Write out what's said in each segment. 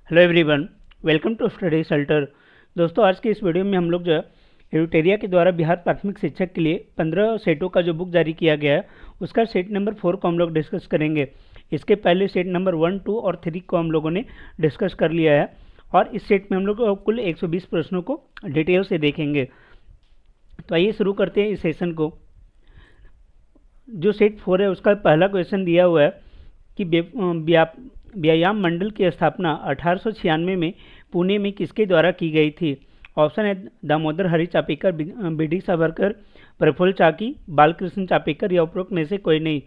Hello everyone, welcome to study shelter. दोस्तों, आज के इस वीडियो में हम लोग जो है एडुटेरिया के द्वारा बिहार प्राथमिक शिक्षक के लिए 15 सेटों का जो बुक जारी किया गया है उसका सेट नंबर 4 को हम लोग डिस्कस करेंगे। इसके पहले सेट नंबर 1, 2 और 3 को हम लोगों ने डिस्कस कर लिया है और इस सेट में हम लोग कुल 120 प्रश्नों को डिटेल से देखेंगे। तो आइए शुरू करते हैं इस सेशन को। जो सेट 4 है उसका पहला क्वेश्चन दिया हुआ है कि व्यायाम मंडल की स्थापना 1896 में पुणे में किसके द्वारा की गई थी। ऑप्शन है दामोदर हरि चापेकर, बी.डी. सावरकर, प्रफुल्ल चाकी, बालकृष्ण चापेकर या उपरोक्त में से कोई नहीं।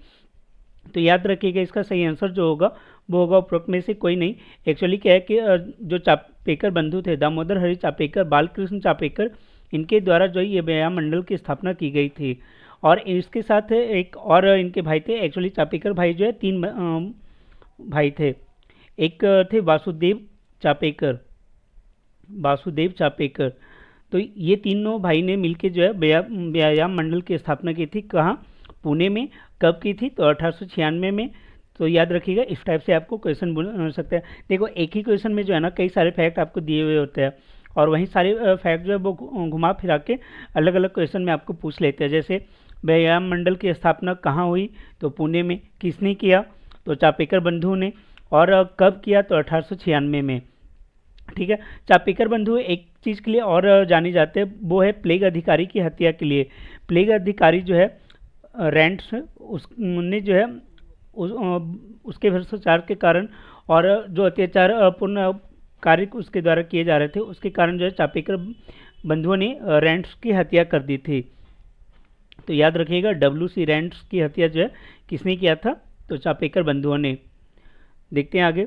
तो याद रखिएगा, इसका सही आंसर जो होगा वो होगा उपरोक्त में से कोई नहीं। एक्चुअली क्या है कि जो चापेकर बंधु थे, दामोदर हरि चापेकर, बालकृष्ण चापेकर, इनके द्वारा जो ये व्यायाम मंडल की स्थापना की गई थी। और इसके साथ एक और इनके भाई थे। एक्चुअली चापेकर भाई जो है 3 भाई थे। एक थे वासुदेव चापेकर। तो ये तीनों भाई ने मिलकर जो है व्यायाम मंडल की स्थापना की थी। कहाँ? पुणे में। कब की थी? तो 1896 में। तो याद रखिएगा, इस टाइप से आपको क्वेश्चन बन सकते हैं। देखो, एक ही क्वेश्चन में जो है ना कई सारे फैक्ट आपको दिए हुए होते हैं और वहीं सारे फैक्ट जो है वो घुमा फिरा के अलग अलग क्वेश्चन में आपको पूछ लेते हैं। जैसे व्यायाम मंडल की स्थापना कहाँ हुई? तो पुणे में। किसने किया? तो चापेकर बंधु ने। और कब किया? तो 1896 में। ठीक है। चापेकर बंधु एक चीज़ के लिए और जाने जाते हैं, वो है प्लेग अधिकारी की हत्या के लिए। प्लेग अधिकारी जो है रेंट्स उसने जो है उसके भ्रष्टाचार के कारण और जो अत्याचार पूर्ण कार्य उसके द्वारा किए जा रहे थे उसके कारण जो है चापेकर बंधुओं ने रेंट्स की हत्या कर दी थी। तो याद रखिएगा, WC रेंट्स की हत्या जो है किसने किया था? तो चापेकर बंधुओं ने। देखते हैं आगे।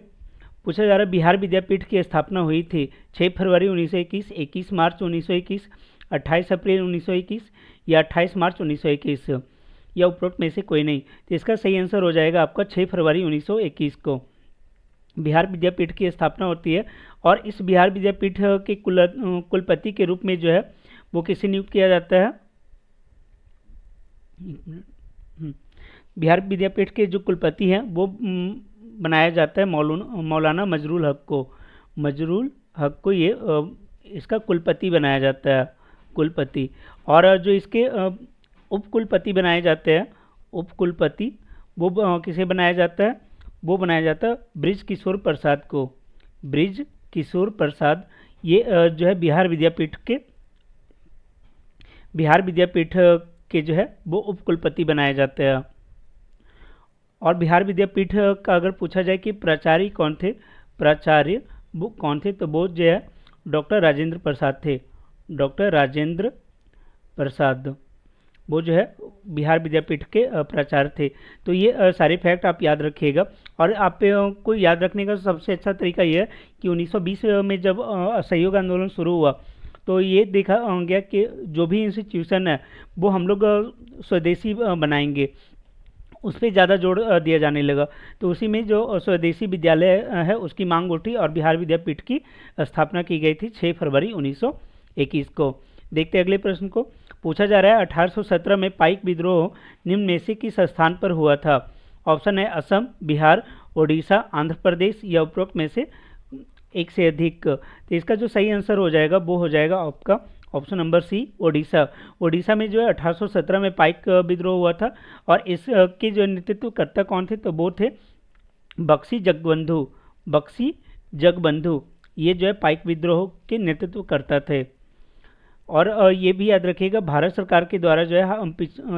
पूछा जा रहा है बिहार विद्यापीठ की स्थापना हुई थी 6 फरवरी 1921, 21 मार्च 1921, 28 अप्रैल 1921 या 28 मार्च 1921 या उपरोक्त में से कोई नहीं। तो इसका सही आंसर हो जाएगा आपका 6 फरवरी 1921 को बिहार विद्यापीठ की स्थापना होती है। और इस बिहार विद्यापीठ के कुलपति के रूप में जो है वो किसे नियुक्त किया जाता है? बिहार विद्यापीठ के जो कुलपति हैं वो बनाया जाता है मौलाना मजरूल हक को ये इसका कुलपति बनाया जाता है, कुलपति। और जो इसके उप कुलपति बनाए जाते हैं, उप कुलपति वो किसे बनाया जाता है? वो बनाया जाता है ब्रिज किशोर प्रसाद को। ब्रिज किशोर प्रसाद ये जो है बिहार विद्यापीठ के जो है वो उप कुलपति बनाए जाते हैं। और बिहार विद्यापीठ का अगर पूछा जाए कि प्राचार्य कौन थे, वो कौन थे, तो वो जो है डॉक्टर राजेंद्र प्रसाद थे। डॉक्टर राजेंद्र प्रसाद वो जो है बिहार विद्यापीठ के प्राचार्य थे। तो ये सारे फैक्ट आप याद रखिएगा। और आप को याद रखने का सबसे अच्छा तरीका ये है कि 1920 में जब असहयोग आंदोलन शुरू हुआ तो ये देखा गया कि जो भी इंस्टीट्यूशन है वो हम लोग स्वदेशी बनाएंगे, उस पर ज़्यादा जोर दिया जाने लगा। तो उसी में जो स्वदेशी विद्यालय है उसकी मांग उठी और बिहार विद्यापीठ की स्थापना की गई थी 6 फरवरी 1921 को। देखते हैं अगले प्रश्न को। पूछा जा रहा है 1817 में पाइक विद्रोह निम्न में से किस स्थान पर हुआ था। ऑप्शन है असम, बिहार, ओडिशा, आंध्र प्रदेश या उपरोक्त में से एक से अधिक। तो इसका जो सही आंसर हो जाएगा वो हो जाएगा आपका option number C, Odisha. Odisha में जो है 1817 में पाइक विद्रोह हुआ था और इसके जो नेतृत्वकर्ता कौन थे? तो वो थे बख्शी जगबंधु। ये जो है पाइक विद्रोह के नेतृत्वकर्ता थे। और ये भी याद रखिएगा, भारत सरकार के द्वारा जो है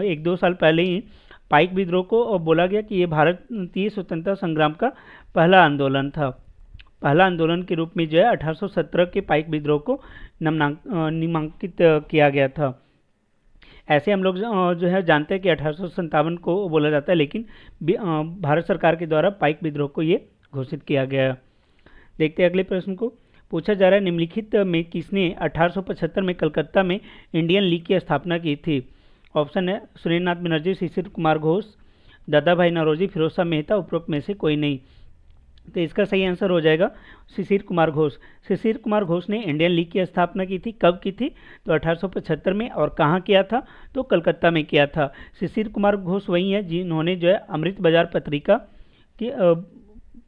1-2 साल पहले ही पाइक विद्रोह को बोला गया कि ये भारतीय स्वतंत्रता संग्राम का पहला आंदोलन था। पहला आंदोलन के रूप में जो है 1817 के पाइक विद्रोह को नामांकित किया गया था। ऐसे हम लोग जो है जानते हैं कि 1857 को बोला जाता है, लेकिन भारत सरकार के द्वारा पाइक विद्रोह को ये घोषित किया गया। देखते हैं अगले प्रश्न को। पूछा जा रहा है निम्नलिखित में किसने 1875 में कलकत्ता में इंडियन लीग की स्थापना की थी। ऑप्शन है सुरेंद्रनाथ बनर्जी, शिशिर कुमार घोष, दादा भाई नौरोजी, फिरोज शाह मेहता, उपरोक्त में से कोई नहीं। तो इसका सही आंसर हो जाएगा शिशिर कुमार घोष। शिशिर कुमार घोष ने इंडियन लीग की स्थापना की थी। कब की थी? तो 1875 में। और कहाँ किया था? तो कलकत्ता में किया था। शिशिर कुमार घोष वही है जिन्होंने जो है अमृत बाजार पत्रिका की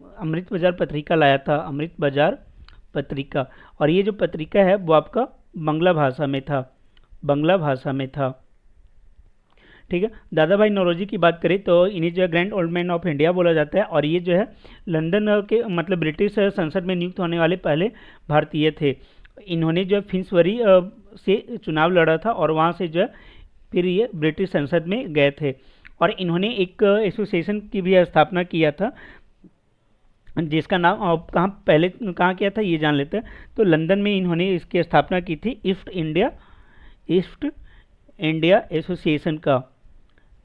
अमृत बाजार पत्रिका लाया था, अमृत बाजार पत्रिका। और ये जो पत्रिका है वो आपका बंगला भाषा में था, बंगला भाषा में था। ठीक है, दादा भाई नौरोजी की बात करें तो इन्हें जो है grand old man of India बोला जाता है, और ये जो है लंदन के मतलब ब्रिटिश संसद में नियुक्त होने वाले पहले भारतीय थे। इन्होंने जो है फिंसबरी से चुनाव लड़ा था और वहाँ से जो है फिर ये ब्रिटिश संसद में गए थे। और इन्होंने एक एसोसिएशन की भी स्थापना किया था, जिसका नाम कहाँ किया था ये जान लेते हैं। तो लंदन में इन्होंने इसकी स्थापना की थी, ईस्ट इंडिया एसोसिएशन का।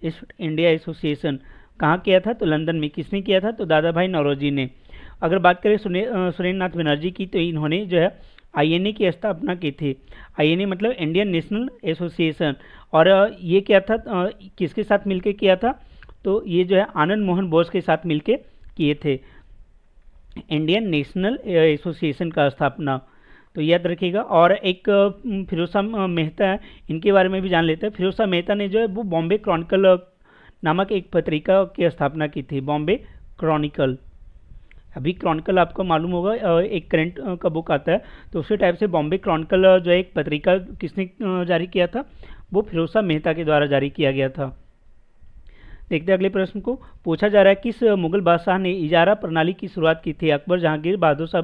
ईस्ट इंडिया एसोसिएशन कहाँ किया था? तो लंदन में। किसने किया था? तो दादा भाई नौरोजी ने। अगर बात करें सुरेंद्र नाथ बनर्जी की, तो इन्होंने जो है आईएनए की स्थापना की थी। आईएनए मतलब इंडियन नेशनल एसोसिएशन। और ये क्या था, किसके साथ मिलके किया था? तो ये जो है आनंद मोहन बोस के साथ मिलके किए थे, इंडियन नेशनल एसोसिएशन का स्थापना। तो याद रखिएगा। और एक फिरोज शाह मेहता है, इनके बारे में भी जान लेते हैं। फिरोज शाह मेहता ने जो है वो बॉम्बे क्रॉनिकल नामक एक पत्रिका की स्थापना की थी, बॉम्बे क्रॉनिकल। अभी क्रॉनिकल आपको मालूम होगा एक करंट का बुक आता है, तो उसी टाइप से बॉम्बे क्रॉनिकल जो एक पत्रिका किसने जारी किया था? वो फिरोज शाह मेहता के द्वारा जारी किया गया था। देखते हैं अगले प्रश्न को। पूछा जा रहा है किस मुगल बादशाह ने इजारा प्रणाली की शुरुआत की थी? अकबर, जहांगीर, बहादुर शाह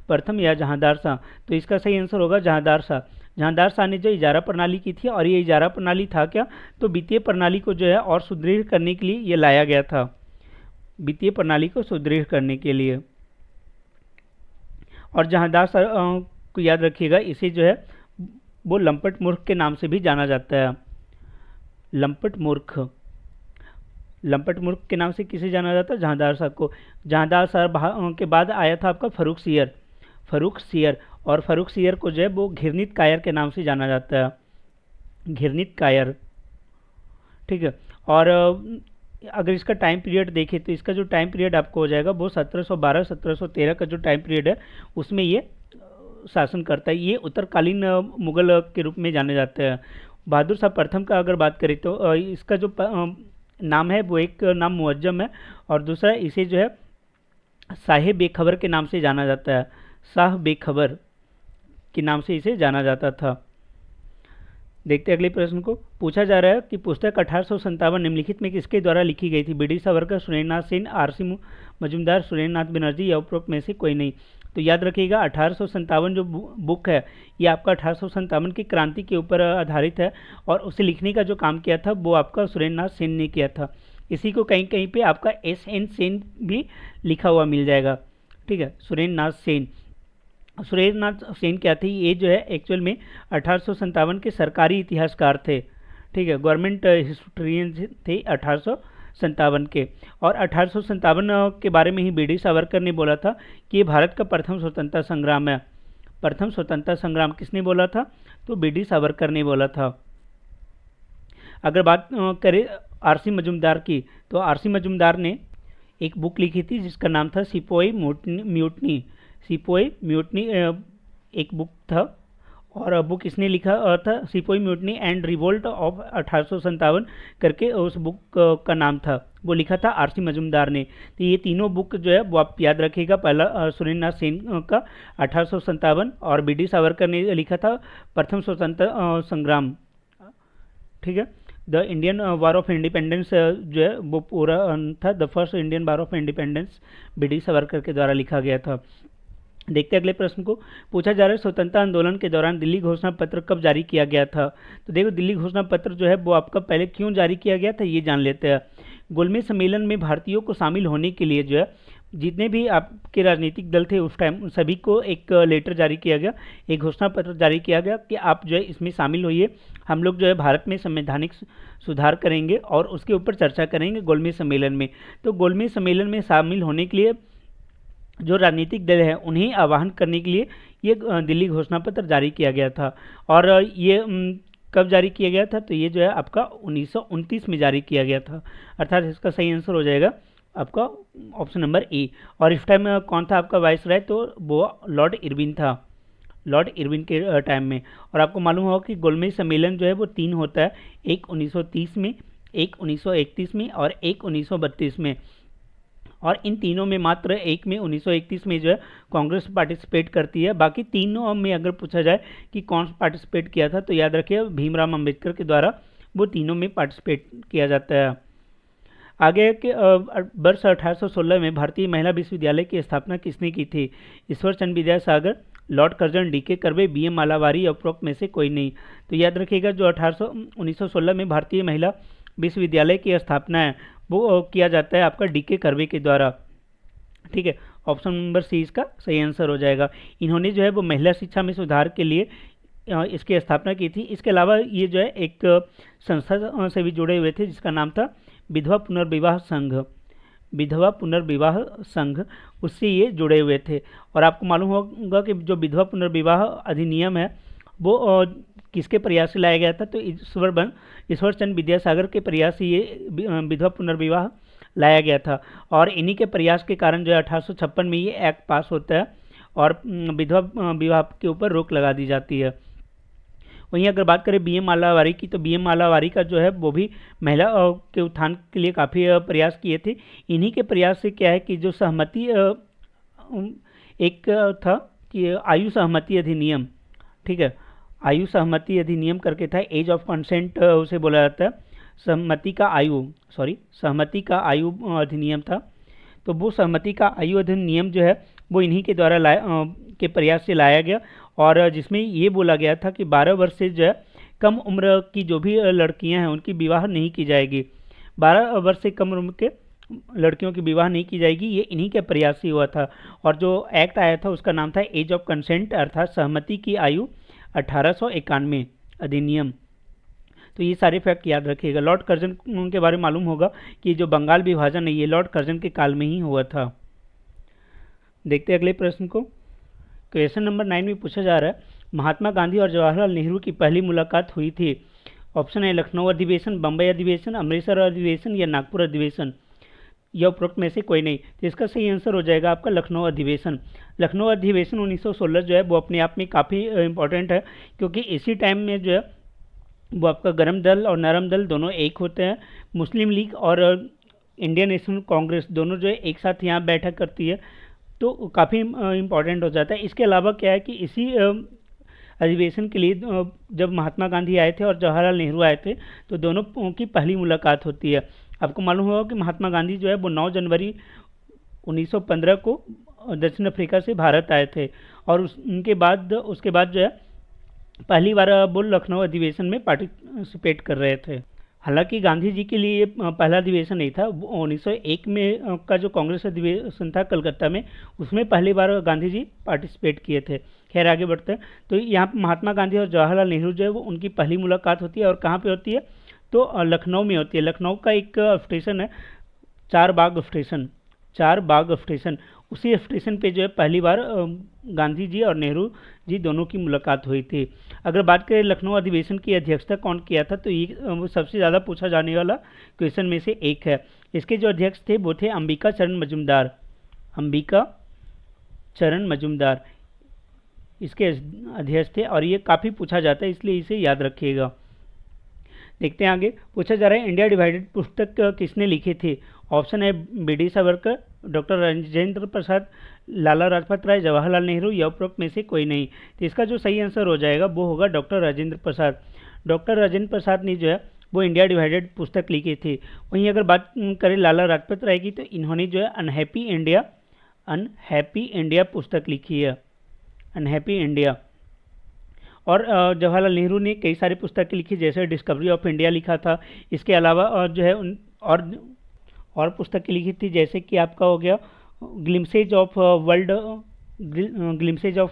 प्रथम या जहांदार शाह? तो इसका सही आंसर होगा जहांदार शाह। जहांदार शाह ने जो इजारा प्रणाली की थी, और ये इजारा प्रणाली था क्या? तो वित्तीय प्रणाली को जो है और सुदृढ़ करने के लिए ये लाया गया था, वित्तीय प्रणाली को सुदृढ़ करने के लिए। और जहांदार शाह को याद रखिएगा, इसे जो है वो लंपट मूर्ख के नाम से भी जाना जाता है, लंपट मूर्ख। लंपट मूर्ख के नाम से किसे जाना जाता है? जहांदार शाह को। जहांदार शाह के बाद आया था आपका फर्रुख सियर, फर्रुख सियर। और फर्रुख सियर को जो है वो घिरनीत कायर के नाम से जाना जाता है, घिरनीत कायर। ठीक है। और अगर इसका टाइम पीरियड देखें तो इसका जो टाइम पीरियड आपको हो जाएगा वो 1712-1713 का जो टाइम पीरियड है उसमें ये शासन करता है। ये उत्तरकालीन मुगल के रूप में जाने जाते हैं। बहादुर शाह प्रथम का अगर बात करें तो इसका जो नाम है वो एक नाम मुअज्जम है, और दूसरा इसे जो है शाह बेखबर के नाम से जाना जाता है, शाह बेखबर के नाम से इसे जाना जाता था। देखते अगले प्रश्न को। पूछा जा रहा है कि पुस्तक 1857 निम्नलिखित में किसके द्वारा लिखी गई थी? बी.डी. सावरकर, सुरेंद्र नाथ सेन, आर.सी. मजूमदार, सुरेंद्र नाथ बनर्जी या उपरोक्त में से कोई नहीं। तो याद रखिएगा 1857 जो बुक है ये आपका 1857 की क्रांति के ऊपर आधारित है, और उसे लिखने का जो काम किया था वो आपका सुरेंद्र नाथ सेन ने किया था। इसी को कहीं कहीं पे आपका S.N. सेन भी लिखा हुआ मिल जाएगा। ठीक है, सुरेंद्र नाथ सेन। सुरेंद्र नाथ सेन क्या थे? ये जो है एक्चुअल में 1857 के सरकारी इतिहासकार थे। ठीक है, गवर्नमेंट हिस्ट्रियन थे 1857 के। और 1857 के बारे में ही बी.डी. सावरकर ने बोला था कि ये भारत का प्रथम स्वतंत्रता संग्राम है। प्रथम स्वतंत्रता संग्राम किसने बोला था? तो बी.डी. सावरकर ने बोला था। अगर बात करें आर.सी. मजूमदार की, तो आर.सी. मजूमदार ने एक बुक लिखी थी जिसका नाम था सिपोई म्यूटनी। सिपोई म्यूटनी एक बुक था, और बुक इसने लिखा था sepoy mutiny and revolt of 1857 करके उस बुक का नाम था, वो लिखा था आर.सी. मजूमदार ने। तो ये तीनों बुक जो है वो आप याद रखिएगा। पहला सुरेंद्र नाथ सेन का 1857, और बी.डी. सावरकर ने लिखा था प्रथम स्वतंत्रता संग्राम। ठीक है, the Indian war of independence जो है वो पूरा था, the first Indian war of independence BD. Savarkar के द्वारा लिखा गया था। देखते हैं अगले प्रश्न को। पूछा जा रहा है स्वतंत्रता आंदोलन के दौरान दिल्ली घोषणा पत्र कब जारी किया गया था? तो देखो दिल्ली घोषणा पत्र जो है वो आपका पहले क्यों जारी किया गया था ये जान लेते हैं। गोलमेज सम्मेलन में भारतीयों को शामिल होने के लिए जो है जितने भी आपके राजनीतिक दल थे उस टाइम सभी को एक लेटर जारी किया गया, एक घोषणा पत्र जारी किया गया कि आप जो है इसमें शामिल होइए। हम लोग जो है भारत में संवैधानिक सुधार करेंगे और उसके ऊपर चर्चा करेंगे गोलमेज सम्मेलन में। तो गोलमेज सम्मेलन में शामिल होने के लिए जो राजनीतिक दल है उन्हें आह्वान करने के लिए ये दिल्ली घोषणा पत्र जारी किया गया था। और ये कब जारी किया गया था? तो ये जो है आपका 1929 में जारी किया गया था, अर्थात इसका सही आंसर हो जाएगा आपका ऑप्शन नंबर ए। और इस टाइम कौन था आपका वाइसराय? तो वो लॉर्ड इरविन था, लॉर्ड इरविन के टाइम में। और आपको मालूम होगा कि गोलमेज सम्मेलन जो है वो 3 होता है, एक 1930 में, एक 1931 में और एक 1932 में। और इन तीनों में मात्र एक में 1931 में जो है कांग्रेस पार्टिसिपेट करती है। बाकी तीनों में अगर पूछा जाए कि कौन पार्टिसिपेट किया था, तो याद रखिए भीमराव अंबेडकर के द्वारा वो तीनों में पार्टिसिपेट किया जाता है। आगे के वर्ष 1816 में भारतीय महिला विश्वविद्यालय की स्थापना किसने की थी? Ishwar Chandra Vidyasagar, Lord Curzon, D के कर्वे, बी एम मालावारी या उपरोक्त में से कोई नहीं। तो याद रखिएगा जो 1916 में भारतीय महिला विश्वविद्यालय की स्थापना है वो किया जाता है आपका डी के कर्वे के द्वारा। ठीक है, ऑप्शन नंबर सी इसका सही आंसर हो जाएगा। इन्होंने जो है वो महिला शिक्षा में सुधार के लिए इसकी स्थापना की थी। इसके अलावा ये जो है एक संस्था से भी जुड़े हुए थे जिसका नाम था विधवा पुनर्विवाह संघ। विधवा पुनर्विवाह संघ, उससे ये जुड़े हुए थे। और आपको मालूम होगा कि जो विधवा पुनर्विवाह अधिनियम है वो किसके प्रयास से लाया गया था? तो ईश्वर चंद्र विद्यासागर के प्रयास से ये विधवा पुनर्विवाह लाया गया था। और इन्हीं के प्रयास के कारण जो है 1856 में ये एक्ट पास होता है और विधवा विवाह के ऊपर रोक लगा दी जाती है। वहीं अगर बात करें बी एम मालावारी की, तो बी एम मालावारी का जो है वो भी महिला के उत्थान के लिए काफ़ी प्रयास किए थे। इन्हीं के प्रयास से क्या है कि जो सहमति एक था कि आयु सहमति अधिनियम, ठीक है, आयु सहमति अधिनियम करके था, एज ऑफ कंसेंट उसे बोला जाता है, सहमति का आयु अधिनियम था। तो वो सहमति का आयु अधिनियम जो है वो इन्हीं के द्वारा के प्रयास से लाया गया और जिसमें ये बोला गया था कि 12 वर्ष से जो है कम उम्र की जो भी लड़कियां हैं उनकी विवाह नहीं की जाएगी। 12 वर्ष से कम उम्र के लड़कियों की विवाह नहीं की जाएगी, ये इन्हीं के प्रयास से हुआ था। और जो एक्ट आया था उसका नाम था एज ऑफ कंसेंट अर्थात सहमति की आयु 1891 अधिनियम। तो ये सारे फैक्ट याद रखिएगा। लॉर्ड कर्जन के बारे में मालूम होगा कि जो बंगाल विभाजन है ये लॉर्ड कर्जन के काल में ही हुआ था। देखते हैं अगले प्रश्न को। क्वेश्चन नंबर 9 में पूछा जा रहा है महात्मा गांधी और जवाहरलाल नेहरू की पहली मुलाकात हुई थी। ऑप्शन है लखनऊ अधिवेशन, बम्बई अधिवेशन, अमृतसर अधिवेशन या नागपुर अधिवेशन, यह उपरोक्त में से कोई नहीं। तो इसका सही आंसर हो जाएगा आपका लखनऊ अधिवेशन। लखनऊ अधिवेशन 1916 जो है वो अपने आप में काफ़ी इंपॉर्टेंट है क्योंकि इसी टाइम में जो है वो आपका गरम दल और नरम दल दोनों एक होते हैं। मुस्लिम लीग और इंडियन नेशनल कांग्रेस दोनों जो है एक साथ यहाँ बैठक करती है, तो काफ़ी इम्पॉर्टेंट हो जाता है। इसके अलावा क्या है कि इसी अधिवेशन के लिए जब महात्मा गांधी आए थे और जवाहरलाल नेहरू आए थे तो दोनों की पहली मुलाकात होती है। आपको मालूम होगा कि महात्मा गांधी जो है वो 9 जनवरी 1915 को दक्षिण अफ्रीका से भारत आए थे और उसके बाद जो है पहली बार वो लखनऊ अधिवेशन में पार्टिसिपेट कर रहे थे। हालांकि गांधी जी के लिए पहला अधिवेशन नहीं था, 1901 में का जो कांग्रेस अधिवेशन था कलकत्ता में, उसमें पहली बार गांधी जी पार्टिसिपेट किए थे। खैर आगे बढ़ते हैं। तो यहाँ पर महात्मा गांधी और जवाहरलाल नेहरू जो है वो उनकी पहली मुलाकात होती है और कहाँ पे होती है? तो लखनऊ में होती है। लखनऊ का एक स्टेशन है चारबाग स्टेशन, उसी स्टेशन पे जो है पहली बार गांधी जी और नेहरू जी दोनों की मुलाकात हुई थी। अगर बात करें लखनऊ अधिवेशन की अध्यक्षता कौन किया था, तो ये वो सबसे ज़्यादा पूछा जाने वाला क्वेश्चन में से एक है। इसके जो अध्यक्ष थे वो थे अंबिका चरण मजूमदार इसके अध्यक्ष थे और ये काफ़ी पूछा जाता है इसलिए इसे याद रखिएगा। देखते हैं आगे। पूछा जा रहा है इंडिया डिवाइडेड पुस्तक किसने लिखी थी? ऑप्शन है बी.डी. सावरकर, डॉक्टर राजेंद्र प्रसाद, लाला लाजपत राय, जवाहरलाल नेहरू या उपरोक्त में से कोई नहीं। तो इसका जो सही आंसर हो जाएगा वो होगा डॉक्टर राजेंद्र प्रसाद। डॉक्टर राजेंद्र प्रसाद ने जो है वो इंडिया डिवाइडेड पुस्तक लिखी थी। वहीं अगर बात करें लाला लाजपत राय की, तो इन्होंने जो है अनहैप्पी इंडिया पुस्तक लिखी है, अनहैप्पी इंडिया। और जवाहरलाल नेहरू ने कई सारी पुस्तकें लिखी जैसे डिस्कवरी ऑफ इंडिया लिखा था। इसके अलावा जो है और पुस्तकें लिखी थी जैसे कि आपका हो गया ग्लिम्सेज ऑफ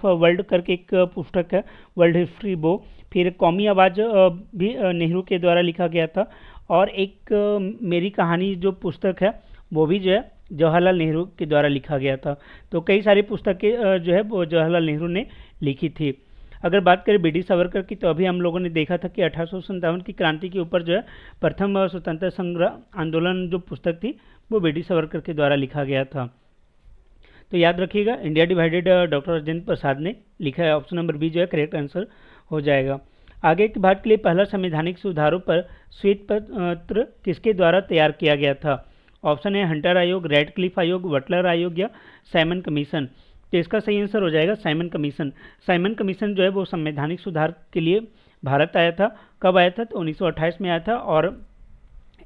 वर्ल्ड करके एक पुस्तक है, वर्ल्ड हिस्ट्री वो। फिर कौमी आवाज़ भी नेहरू के द्वारा लिखा गया था और एक मेरी कहानी जो पुस्तक है वो भी जो है जवाहरलाल नेहरू के द्वारा लिखा गया था। तो कई सारी पुस्तकें जो है वो जवाहरलाल नेहरू ने लिखी थी। अगर बात करें बी.डी. सावरकर की, तो अभी हम लोगों ने देखा था कि 1857 की क्रांति के ऊपर जो है प्रथम स्वतंत्रता संग्राम आंदोलन जो पुस्तक थी वो बी.डी. सावरकर के द्वारा लिखा गया था। तो याद रखिएगा India divided doctor Rajendra Prasad ने लिखा है। ऑप्शन नंबर बी जो है करेक्ट आंसर हो जाएगा। आगे के भारत के लिए पहला संवैधानिक सुधारों पर श्वेत पत्र किसके द्वारा तैयार किया गया था? ऑप्शन है हंटर आयोग, रेडक्लिफ आयोग, बटलर आयोग या साइमन कमीशन। तो इसका सही आंसर हो जाएगा साइमन कमीशन। साइमन कमीशन जो है वो संवैधानिक सुधार के लिए भारत आया था। कब आया था? तो 1928 में आया था। और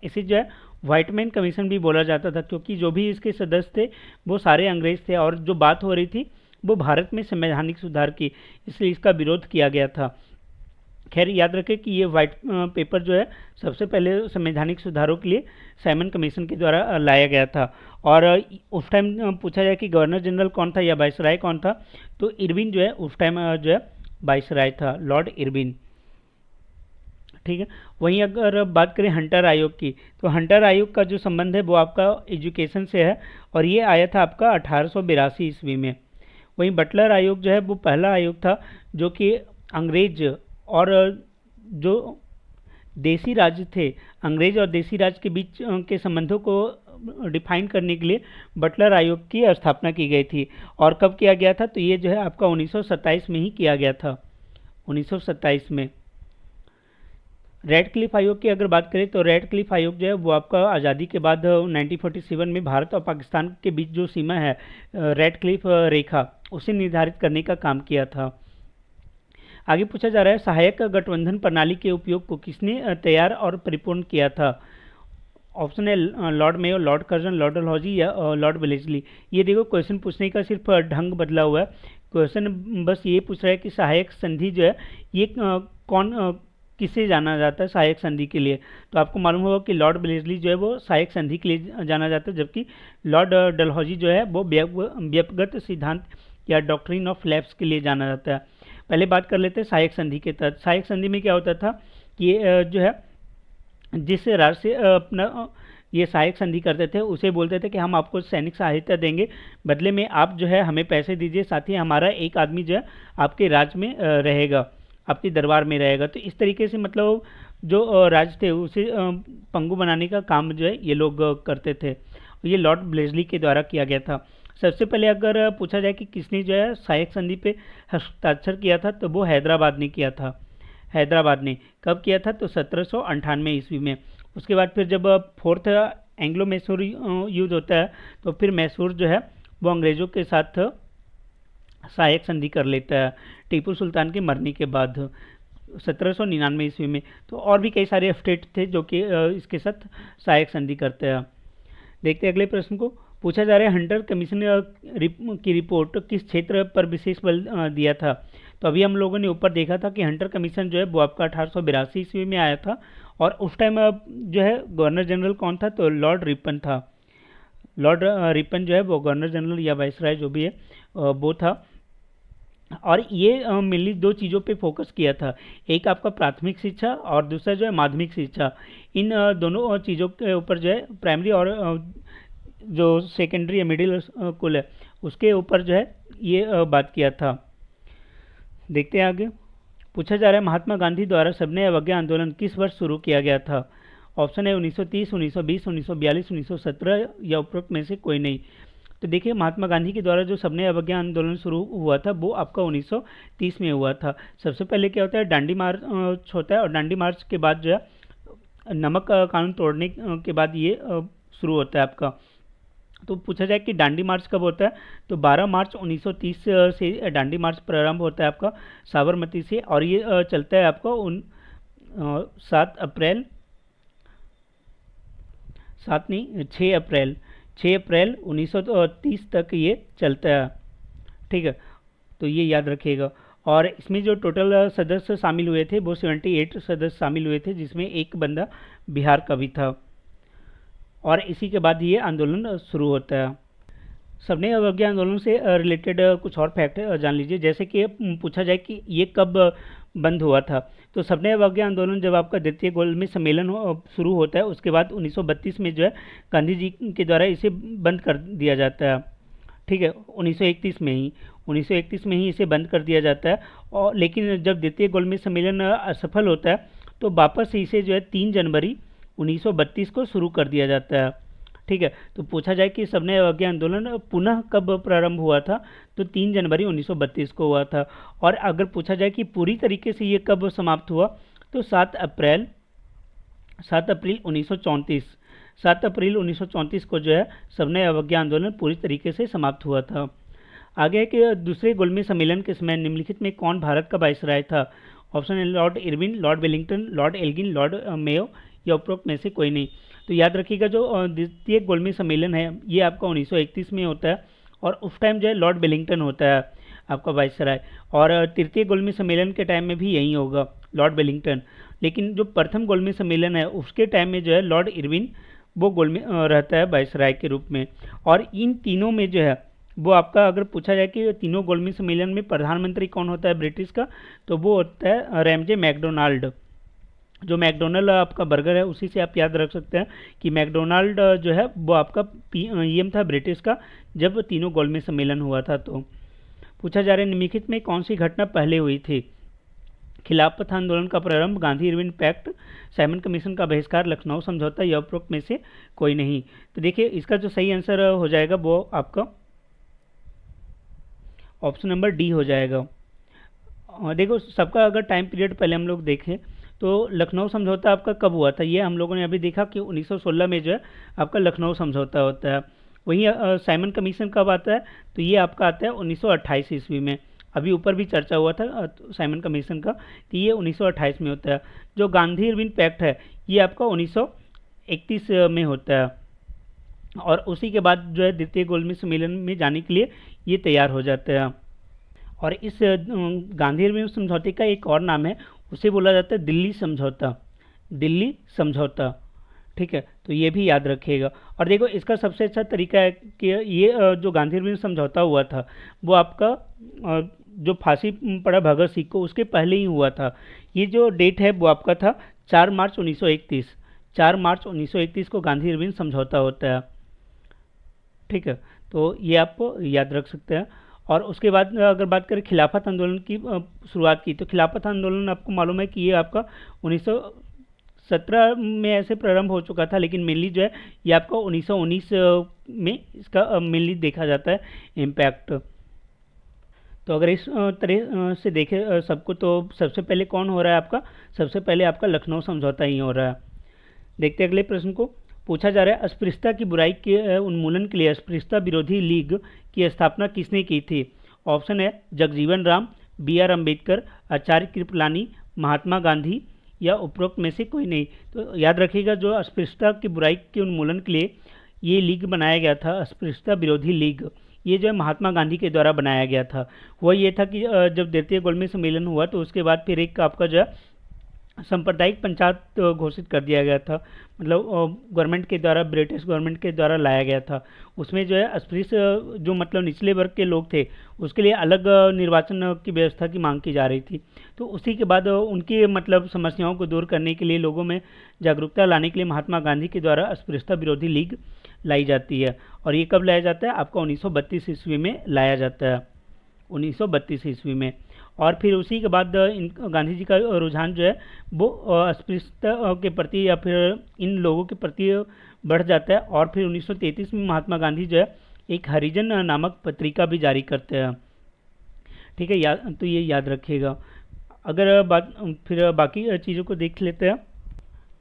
इसे जो है व्हाइटमैन कमीशन भी बोला जाता था, क्योंकि जो भी इसके सदस्य थे वो सारे अंग्रेज थे और जो बात हो रही थी वो भारत में संवैधानिक सुधार की, इसलिए इसका विरोध किया गया था। खैर याद रखें कि ये वाइट पेपर जो है सबसे पहले संवैधानिक सुधारों के लिए साइमन कमीशन के द्वारा लाया गया था। और उस टाइम पूछा जाए कि गवर्नर जनरल कौन था या वाइसराय कौन था, तो इरविन जो है उस टाइम जो है वाइसराय था, लॉर्ड इरविन। ठीक है। वहीं अगर बात करें हंटर आयोग की, तो हंटर आयोग का जो संबंध है वो आपका एजुकेशन से है और ये आया था आपका 1882 ईस्वी में। वहीं बटलर आयोग जो है वो पहला आयोग था जो कि अंग्रेज और जो देसी राज थे, अंग्रेज और देसी राज के बीच के संबंधों को डिफाइन करने के लिए बटलर आयोग की स्थापना की गई थी। और कब किया गया था? तो ये जो है आपका 1927 में ही किया गया था, 1927 में। रेडक्लिफ आयोग की अगर बात करें तो रेडक्लिफ आयोग जो है वो आपका आज़ादी के बाद 1947 में भारत और पाकिस्तान के बीच जो सीमा है रेडक्लिफ रेखा, उसे निर्धारित करने का काम किया था। आगे पूछा जा रहा है सहायक गठबंधन प्रणाली के उपयोग को किसने तैयार और परिपूर्ण किया था? ऑप्शन है Lord Mayo, Lord Curzon, Lord Dalhousie या लॉर्ड वेलेस्ली। ये देखो क्वेश्चन पूछने का सिर्फ ढंग बदला हुआ है। क्वेश्चन बस ये पूछ रहा है कि सहायक संधि जो है ये कौन किसे जाना जाता है सहायक संधि के लिए। तो आपको मालूम होगा कि लॉर्ड वेलेस्ली जो है वो सहायक संधि के लिए जाना जाता है, जबकि लॉर्ड डलहौजी जो है वो व्यक्तिगत सिद्धांत या डॉक्ट्रिन ऑफ लैप्स के लिए जाना जाता है। पहले बात कर लेते हैं सहायक संधि के तहत। सहायक संधि में क्या होता था कि जो है जिस राज्य से अपना ये सहायक संधि करते थे उसे बोलते थे कि हम आपको सैनिक सहायता देंगे, बदले में आप जो है हमें पैसे दीजिए, साथ ही हमारा एक आदमी जो है आपके राज्य में रहेगा, आपके दरबार में रहेगा। तो इस तरीके से मतलब जो राज्य थे उसे पंगु बनाने का काम जो है ये लोग करते थे। ये लॉर्ड वेलेस्ली के द्वारा किया गया था। सबसे पहले अगर पूछा जाए कि किसने जो है सहायक संधि पे हस्ताक्षर किया था, तो वो हैदराबाद ने किया था। हैदराबाद ने कब किया था? तो 1798 ईस्वी में। उसके बाद फिर जब फोर्थ एंग्लो मैसूर युद्ध होता है तो फिर मैसूर जो है वो अंग्रेज़ों के साथ सहायक संधि कर लेता है टीपू सुल्तान के मरने के बाद 1799 ईस्वी में। तो और भी कई सारे स्टेट थे जो कि इसके साथ सहायक संधि करते हैं। देखते हैं अगले प्रश्न को। पूछा जा रहा है हंटर कमीशन की रिपोर्ट किस क्षेत्र पर विशेष बल दिया था? तो अभी हम लोगों ने ऊपर देखा था कि हंटर कमीशन जो है वो आपका 1882 ईस्वी में आया था और उस टाइम जो है गवर्नर जनरल कौन था? तो लॉर्ड रिपन था। लॉर्ड रिपन जो है वो गवर्नर जनरल या वाइसराय जो भी है वो था। और ये मेनली दो चीज़ों पे फोकस किया था, एक आपका प्राथमिक शिक्षा और दूसरा जो है माध्यमिक शिक्षा। इन दोनों चीज़ों के ऊपर जो है प्राइमरी और जो सेकेंडरी या मिडिल स्कूल है उसके ऊपर जो है ये बात किया था। देखते हैं आगे। पूछा जा रहा है महात्मा गांधी द्वारा सबने अवज्ञा आंदोलन किस वर्ष शुरू किया गया था? ऑप्शन है 1930, 1920, 1942, 1917 या उपरोक्त में से कोई नहीं। तो देखिए महात्मा गांधी के द्वारा जो सबने अवज्ञा आंदोलन शुरू हुआ था वो आपका 1930 में हुआ था। सबसे पहले क्या होता है डांडी मार्च होता है और डांडी मार्च के बाद जो है नमक कानून तोड़ने के बाद ये शुरू होता है आपका। तो पूछा जाए कि डांडी मार्च कब होता है? तो 12 मार्च 1930 से डांडी मार्च प्रारंभ होता है आपका साबरमती से और ये चलता है आपका 7 अप्रैल 6 अप्रैल 1930 तक ये चलता है। ठीक है, तो ये याद रखिएगा। और इसमें जो टोटल सदस्य शामिल हुए थे वो 78 सदस्य शामिल हुए थे, जिसमें एक बंदा बिहार का भी था। और इसी के बाद ये आंदोलन शुरू होता है। सबने अवज्ञा आंदोलन से रिलेटेड कुछ और फैक्ट जान लीजिए। जैसे कि पूछा जाए कि ये कब बंद हुआ था, तो सबने अवज्ञा आंदोलन जब आपका द्वितीय गोलमेज सम्मेलन शुरू होता है उसके बाद 1932 में जो है गांधी जी के द्वारा इसे बंद कर दिया जाता है। ठीक है, 1931 में ही इसे बंद कर दिया जाता है। और लेकिन जब द्वितीय गोलमेज सम्मेलन असफल होता है तो वापस से इसे जो है 3 जनवरी 1932 को शुरू कर दिया जाता है। ठीक है, तो पूछा जाए कि सबने अवज्ञा आंदोलन पुनः कब प्रारंभ हुआ था, तो 3 जनवरी 1932 को हुआ था। और अगर पूछा जाए कि पूरी तरीके से ये कब समाप्त हुआ, तो 7 अप्रैल 1934 7 अप्रैल 1934 को जो है सविनय अवज्ञा आंदोलन पूरी तरीके से समाप्त हुआ था। आगे है कि दूसरे गोलमेज सम्मेलन के समय निम्नलिखित में कौन भारत का वायसराय था? ऑप्शन है lord Irwin, lord Wellington, lord Elgin, lord Mayo या उपरोक्त में से कोई नहीं। तो याद रखिएगा जो द्वितीय गोलमेज सम्मेलन है ये आपका 1931 में होता है और उस टाइम जो है लॉर्ड वेलिंगटन होता है आपका वायसराय, और तृतीय गोलमेज सम्मेलन के टाइम में भी यही होगा लॉर्ड वेलिंगटन। लेकिन जो प्रथम गोलमेज सम्मेलन है उसके टाइम में जो है लॉर्ड इरविन वो गोलमेज रहता है वायसराय के रूप में। और इन तीनों में जो है वो आपका अगर पूछा जाए कि तीनों गोलमेज सम्मेलन में प्रधानमंत्री कौन होता है ब्रिटिश का, तो वो होता है रैमजे मैकडोनाल्ड। जो मैकडोनल्ड आपका बर्गर है उसी से आप याद रख सकते हैं कि मैकडोनाल्ड जो है वो आपका पीएम था ब्रिटिश का जब तीनों गोलमेज सम्मेलन हुआ था। तो पूछा जा रहा है निम्नलिखित में कौन सी घटना पहले हुई थी? खिलाफत आंदोलन का प्रारंभ, Gandhi Irwin pact, Simon commission का बहिष्कार, लखनऊ समझौता या उपरोक्त में से कोई नहीं। तो देखिए इसका जो सही आंसर हो जाएगा वो आपका ऑप्शन नंबर डी हो जाएगा। देखो सबका अगर टाइम पीरियड पहले हम लोग देखें तो लखनऊ समझौता आपका कब हुआ था, ये हम लोगों ने अभी देखा कि 1916 में जो है आपका लखनऊ समझौता होता है। वहीं साइमन कमीशन कब आता है, तो ये आपका आता है 1928 ईस्वी में। अभी ऊपर भी चर्चा हुआ था साइमन कमीशन का, तो ये 1928 में होता है। जो गांधी इरविन पैक्ट है ये आपका 1931 में होता है और उसी के बाद जो है द्वितीय गोलमेज सम्मेलन में जाने के लिए ये तैयार हो जाते हैं। और इस गांधी इरविन समझौते का एक और नाम है, उसे बोला जाता है दिल्ली समझौता, दिल्ली समझौता। ठीक है, तो ये भी याद रखिएगा। और देखो इसका सबसे अच्छा तरीका है कि ये जो गांधी इरविन समझौता हुआ था वो आपका जो फांसी पड़ा भगत सिंह को उसके पहले ही हुआ था। ये जो डेट है वो आपका था 4 मार्च 1931, 4 मार्च 1931 को गांधी इरविन समझौता होता है। ठीक है, तो ये आप याद रख सकते हैं। और उसके बाद अगर बात करें खिलाफत आंदोलन की शुरुआत की, तो खिलाफत आंदोलन आपको मालूम है कि ये आपका 1917 में ऐसे प्रारंभ हो चुका था, लेकिन मेनली जो है ये आपका 1919 में इसका मेनली देखा जाता है इम्पैक्ट। तो अगर इस तरह से देखें सबको, तो सबसे पहले कौन हो रहा है आपका, सबसे पहले आपका लखनऊ समझौता ही हो रहा है। देखते हैं अगले प्रश्न को। पूछा जा रहा है अस्पृश्यता की बुराई के उन्मूलन के लिए अस्पृश्यता विरोधी लीग की स्थापना किसने की थी? ऑप्शन है जगजीवन राम, BR अम्बेडकर, आचार्य कृपलानी, महात्मा गांधी या उपरोक्त में से कोई नहीं। तो याद रखिएगा जो अस्पृश्यता की बुराई के उन्मूलन के लिए ये लीग बनाया गया था, अस्पृश्यता विरोधी लीग, ये जो है महात्मा गांधी के द्वारा बनाया गया था। वह ये था कि जब द्वितीय गोलमेज सम्मेलन हुआ तो उसके बाद फिर एक आपका जो है सांप्रदायिक पंचायत घोषित कर दिया गया था, मतलब गवर्नमेंट के द्वारा, ब्रिटिश गवर्नमेंट के द्वारा लाया गया था। उसमें जो है अस्पृश्य जो मतलब निचले वर्ग के लोग थे उसके लिए अलग निर्वाचन की व्यवस्था की मांग की जा रही थी। तो उसी के बाद उनकी मतलब समस्याओं को दूर करने के लिए, लोगों में जागरूकता लाने के लिए महात्मा गांधी के द्वारा अस्पृश्यता विरोधी लीग लाई जाती है। और ये कब लाया जाता है? आपका 1932 ईस्वी में लाया जाता है, 1932 ईस्वी में। और फिर उसी के बाद गांधी जी का रुझान जो है वो अस्पृश्यता के प्रति या फिर इन लोगों के प्रति बढ़ जाता है। और फिर 1933 में महात्मा गांधी जो है एक हरिजन नामक पत्रिका भी जारी करते हैं। ठीक है, तो ये याद रखिएगा। अगर बात फिर बाकी चीज़ों को देख लेते हैं।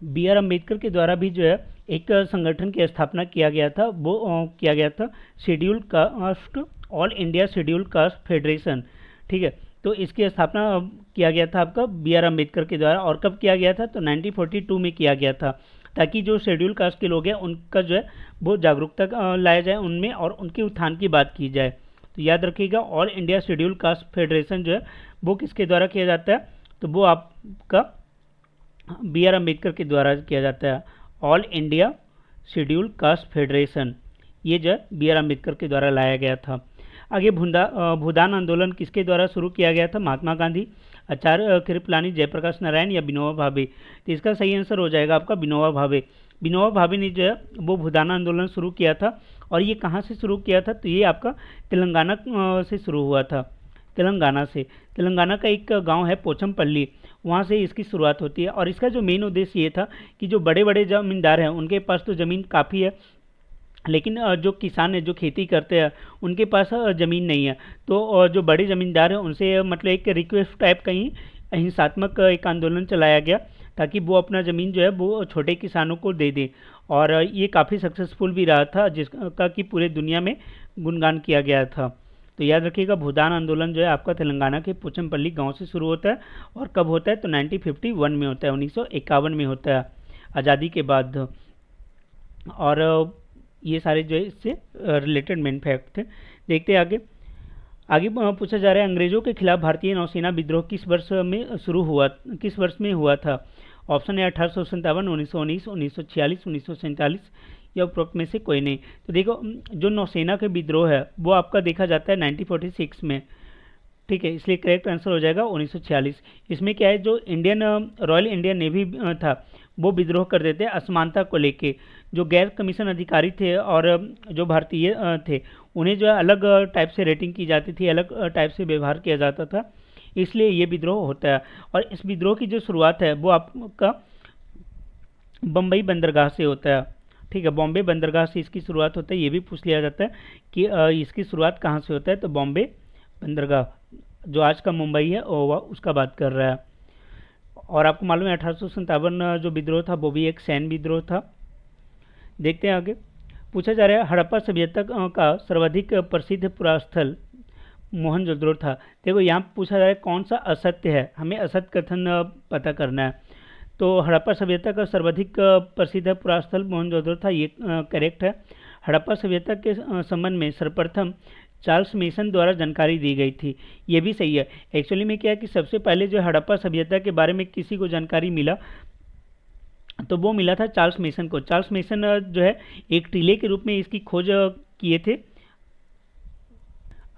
BR अम्बेडकर के द्वारा भी जो है एक संगठन की स्थापना किया गया था, वो किया गया था schedule caste, all India schedule caste federation. ठीक है, तो इसकी स्थापना किया गया था आपका BR अम्बेडकर के द्वारा। और कब किया गया था? तो 1942 में किया गया था, ताकि जो शेड्यूल कास्ट के लोग हैं उनका जो है वो जागरूकता लाया जाए उनमें और उनके उत्थान की बात की जाए। तो याद रखिएगा all India schedule caste federation जो है वो किसके द्वारा किया जाता है? तो वो आपका BR अम्बेडकर के द्वारा किया जाता है, all India schedule caste federation, ये जो है BR अम्बेडकर के द्वारा लाया गया था। आगे भूदान आंदोलन किसके द्वारा शुरू किया गया था? महात्मा गांधी, आचार्य कृपलानी, जयप्रकाश नारायण या विनोबा भावे। तो इसका सही आंसर हो जाएगा आपका विनोबा भावे। विनोबा भावे ने जो है वो भूदान आंदोलन शुरू किया था। और ये कहाँ से शुरू किया था? तो ये आपका तेलंगाना से शुरू हुआ था, तेलंगाना से। तेलंगाना का एक गांव है पोचमपल्ली, वहाँ से इसकी शुरुआत होती है। और इसका जो मेन उद्देश्य ये था कि जो बड़े बड़े ज़मींदार हैं उनके पास तो ज़मीन काफ़ी है, लेकिन जो किसान है, जो खेती करते हैं, उनके पास ज़मीन नहीं है। तो जो बड़े ज़मींदार हैं उनसे मतलब एक रिक्वेस्ट टाइप का ही अहिंसात्मक एक आंदोलन चलाया गया, ताकि वो अपना ज़मीन जो है वो छोटे किसानों को दे दें। और ये काफ़ी सक्सेसफुल भी रहा था, जिसका कि पूरे दुनिया में गुणगान किया गया था। तो याद रखिएगा, भूदान आंदोलन जो है आपका तेलंगाना के पोचमपल्ली गांव से शुरू होता है और कब होता है तो 1951 में होता है, 1951 में होता है, आज़ादी के बाद। और ये सारे जो है इससे रिलेटेड मेन फैक्ट थे। देखते हैं आगे। आगे पूछा जा रहा है, अंग्रेजों के खिलाफ भारतीय नौसेना विद्रोह किस वर्ष में शुरू हुआ, किस वर्ष में हुआ था? ऑप्शन है 1857, 1919, 1946, 1947 या उपरोक्त में से कोई नहीं। तो देखो, जो नौसेना के विद्रोह है वो आपका देखा जाता है 1946 में, ठीक है, इसलिए करेक्ट आंसर हो जाएगा 1946। इसमें क्या है, जो इंडियन रॉयल इंडियन नेवी था वो विद्रोह कर देते हैं असमानता को लेके। जो गैर कमीशन अधिकारी थे और जो भारतीय थे उन्हें जो है अलग टाइप से रेटिंग की जाती थी, अलग टाइप से व्यवहार किया जाता था, इसलिए ये विद्रोह होता है। और इस विद्रोह की जो शुरुआत है वो आपका बम्बई बंदरगाह से होता है, ठीक है, बॉम्बे बंदरगाह से इसकी शुरुआत होता है। ये भी पूछ लिया जाता है कि इसकी शुरुआत कहाँ से होता है, तो बॉम्बे बंदरगाह, जो आज का मुंबई है वो उसका बात कर रहा है। और आपको मालूम है 1857 जो विद्रोह था वो भी एक सैन्य विद्रोह था। देखते हैं आगे। पूछा जा रहा है, हड़प्पा सभ्यता का सर्वाधिक प्रसिद्ध पुरास्थल मोहनजोदड़ो था। देखो, यहाँ पूछा जा रहा है कौन सा असत्य है, हमें असत्य कथन पता करना है। तो हड़प्पा सभ्यता का सर्वाधिक प्रसिद्ध पुरास्थल मोहनजोदड़ो था, ये करेक्ट है। हड़प्पा सभ्यता के संबंध में सर्वप्रथम चार्ल्स मेसन द्वारा जानकारी दी गई थी, ये भी सही है। एक्चुअली में क्या है कि सबसे पहले जो हड़प्पा सभ्यता के बारे में किसी को जानकारी मिला तो वो मिला था चार्ल्स मेसन को। चार्ल्स मेसन जो है एक टीले के रूप में इसकी खोज किए थे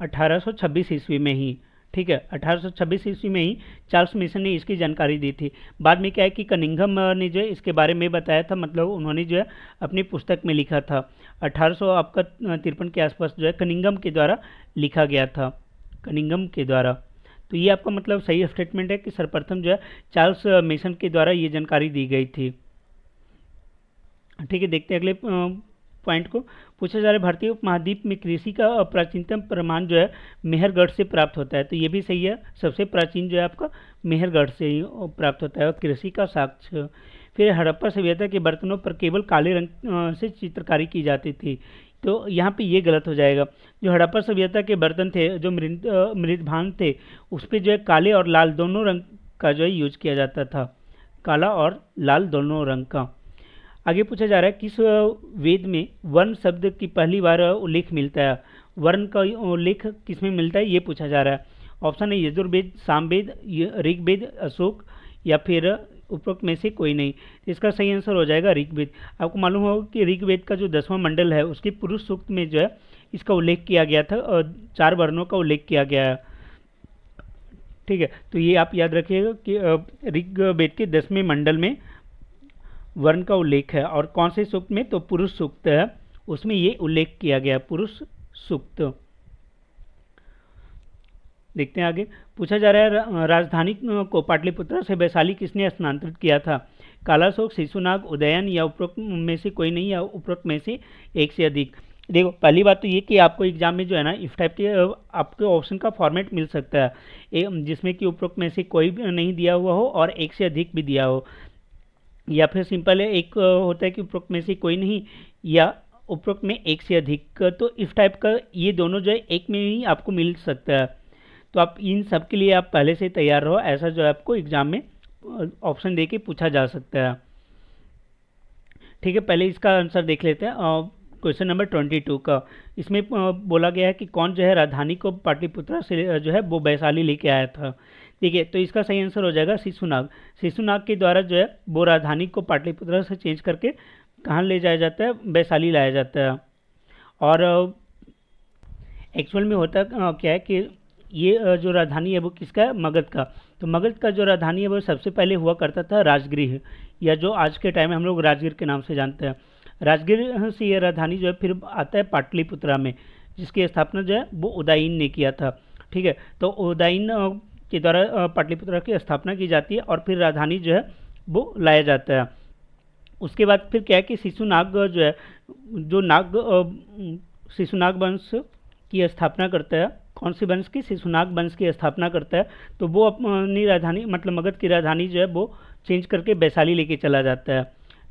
1826 ईस्वी में ही, ठीक है, 1826 ईस्वी में ही चार्ल्स मेसन ने इसकी जानकारी दी थी। बाद में क्या है कि कनिंघम ने जो है इसके बारे में बताया था, मतलब उन्होंने जो है अपनी पुस्तक में लिखा था 1853 के आसपास जो है कनिंघम के द्वारा लिखा गया था, कनिंघम के द्वारा। तो ये आपका मतलब सही स्टेटमेंट है कि सर्वप्रथम जो है चार्ल्स मेसन के द्वारा ये जानकारी दी गई थी, ठीक है। देखते हैं अगले पॉइंट को। पूछा जा रहा है, भारतीय उपमहाद्वीप में कृषि का प्राचीनतम प्रमाण जो है मेहरगढ़ से प्राप्त होता है, तो ये भी सही है। सबसे प्राचीन जो है आपका मेहरगढ़ से ही प्राप्त होता है और कृषि का साक्ष्य। फिर हड़प्पा सभ्यता के बर्तनों पर केवल काले रंग से चित्रकारी की जाती थी, तो यहाँ पे ये गलत हो जाएगा। जो हड़प्पा सभ्यता के बर्तन थे, जो मृदभान थे, उस पर जो है काले और लाल दोनों रंग का जो है यूज किया जाता था, काला और लाल दोनों रंग का। आगे पूछा जा रहा है, किस वेद में वर्ण शब्द की पहली बार उल्लेख मिलता है? वर्ण का उल्लेख किस में मिलता है, ये पूछा जा रहा है। ऑप्शन है यजुर्वेद, सामवेद, ऋग्वेद, अशोक या फिर उपरोक्त में से कोई नहीं। तो इसका सही आंसर हो जाएगा ऋग्वेद। आपको मालूम होगा कि ऋग्वेद का जो 10वां मंडल है उसके पुरुष सूक्त में जो है इसका उल्लेख किया गया था और 4 वर्णों का उल्लेख किया गया है, ठीक है। तो ये आप याद रखिएगा कि ऋग्वेद के 10वें मंडल में वर्ण का उल्लेख है। और कौन से सूक्त में, तो पुरुष सूक्त है, उसमें ये उल्लेख किया गया, पुरुष सूक्त। देखते हैं आगे। पूछा जा रहा है, राजधानी को पाटलिपुत्र से वैशाली किसने स्थानांतरित किया था? कालाशोक, शिशुनाग, उदयन या उपरोक्त में से कोई नहीं या उपरोक्त में से एक से अधिक। देखो, पहली बात तो ये कि आपको एग्जाम में जो है ना इस टाइप के आपके ऑप्शन का फॉर्मेट मिल सकता है, जिसमें कि उपरोक्त में से कोई भी नहीं दिया हुआ हो और एक से अधिक भी दिया हो, या फिर सिंपल है एक होता है कि उपरोक्त में से कोई नहीं या उपरोक्त में एक से अधिक। तो इस टाइप का ये दोनों जो है एक में ही आपको मिल सकता है। तो आप इन सब के लिए आप पहले से तैयार रहो, ऐसा जो है आपको एग्जाम में ऑप्शन दे के पूछा जा सकता है, ठीक है। पहले इसका आंसर देख लेते हैं। क्वेश्चन नंबर 22 का, इसमें बोला गया है कि कौन जो है राजधानी को पाटलिपुत्र से जो है वो वैशाली लेके आया था, ठीक है। तो इसका सही आंसर हो जाएगा शिशुनाग। शिशुनाग के द्वारा जो है वो राजधानी को पाटलिपुत्र से चेंज करके कहाँ ले जाया जाता है, वैशाली लाया जाता है। और एक्चुअल में होता क्या है कि ये जो राजधानी है वो किसका है, मगध का। तो मगध का जो राजधानी है वो सबसे पहले हुआ करता था राजगृह, या जो आज के टाइम में हम लोग राजगीर के नाम से जानते हैं। राजगीर से ये राजधानी जो है फिर आता है पाटलिपुत्रा में, जिसकी स्थापना जो है वो उदयन ने किया था, ठीक है। तो उदयन के द्वारा पाटलिपुत्रा की स्थापना की जाती है और फिर राजधानी जो है वो लाया जाता है। उसके बाद फिर क्या है कि शिशुनाग जो है, जो नाग शिशुनाग वंश की स्थापना करता है, कौन सी वंश की, शिशुनाग वंश की स्थापना करता है। तो वो अपनी राजधानी मतलब मगध की राजधानी जो है वो चेंज करके वैशाली लेके चला जाता है,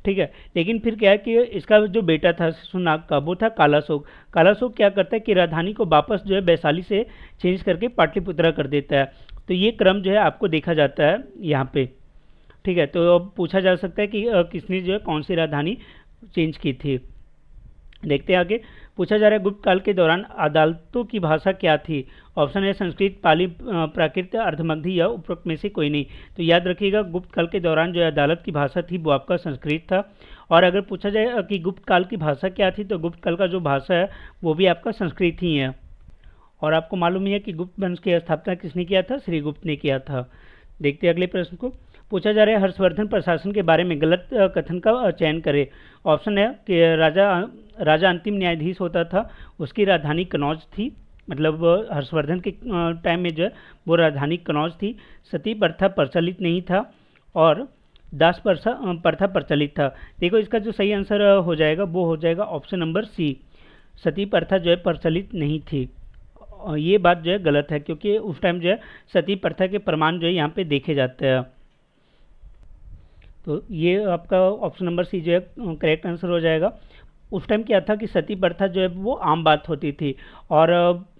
ठीक है। लेकिन फिर क्या है कि इसका जो बेटा था शिशुनाग का, वो था कालाशोक। कालाशोक क्या करता है कि राजधानी को वापस जो है वैशाली से चेंज करके पाटलिपुत्रा कर देता है। तो ये क्रम जो है आपको देखा जाता है यहाँ पे। ठीक है, तो अब पूछा जा सकता है कि किसने जो है कौन सी राजधानी चेंज की थी। देखते हैं आगे। पूछा जा रहा है गुप्त काल के दौरान अदालतों की भाषा क्या थी। ऑप्शन है संस्कृत, पाली, प्राकृत, अर्धमगधी या उपरोक्त में से कोई नहीं। तो याद रखिएगा गुप्त काल के दौरान जो अदालत की भाषा थी वो आपका संस्कृत था। और अगर पूछा जाए कि गुप्त काल की भाषा क्या थी, तो गुप्त काल का जो भाषा है वो भी आपका संस्कृत ही है। और आपको मालूम ही है कि गुप्त वंश की स्थापना किसने किया था, श्रीगुप्त ने किया था। देखते हैं अगले प्रश्न को। पूछा जा रहा है हर्षवर्धन प्रशासन के बारे में गलत कथन का चयन करें। ऑप्शन है कि राजा अंतिम न्यायाधीश होता था, उसकी राजधानी कनौज थी, मतलब हर्षवर्धन के टाइम में जो है वो राजधानी कनौज थी। सती प्रथा प्रचलित नहीं था और दास प्रथा प्रचलित था। देखो इसका जो सही आंसर हो जाएगा वो हो जाएगा ऑप्शन नंबर सी, सती प्रथा जो है प्रचलित नहीं थी। ये बात जो है गलत है, क्योंकि उस टाइम जो है सती प्रथा के प्रमाण जो है यहाँ पे देखे जाते हैं। तो ये आपका ऑप्शन नंबर सी जो है करेक्ट आंसर हो जाएगा। उस टाइम क्या था कि सती प्रथा जो है वो आम बात होती थी। और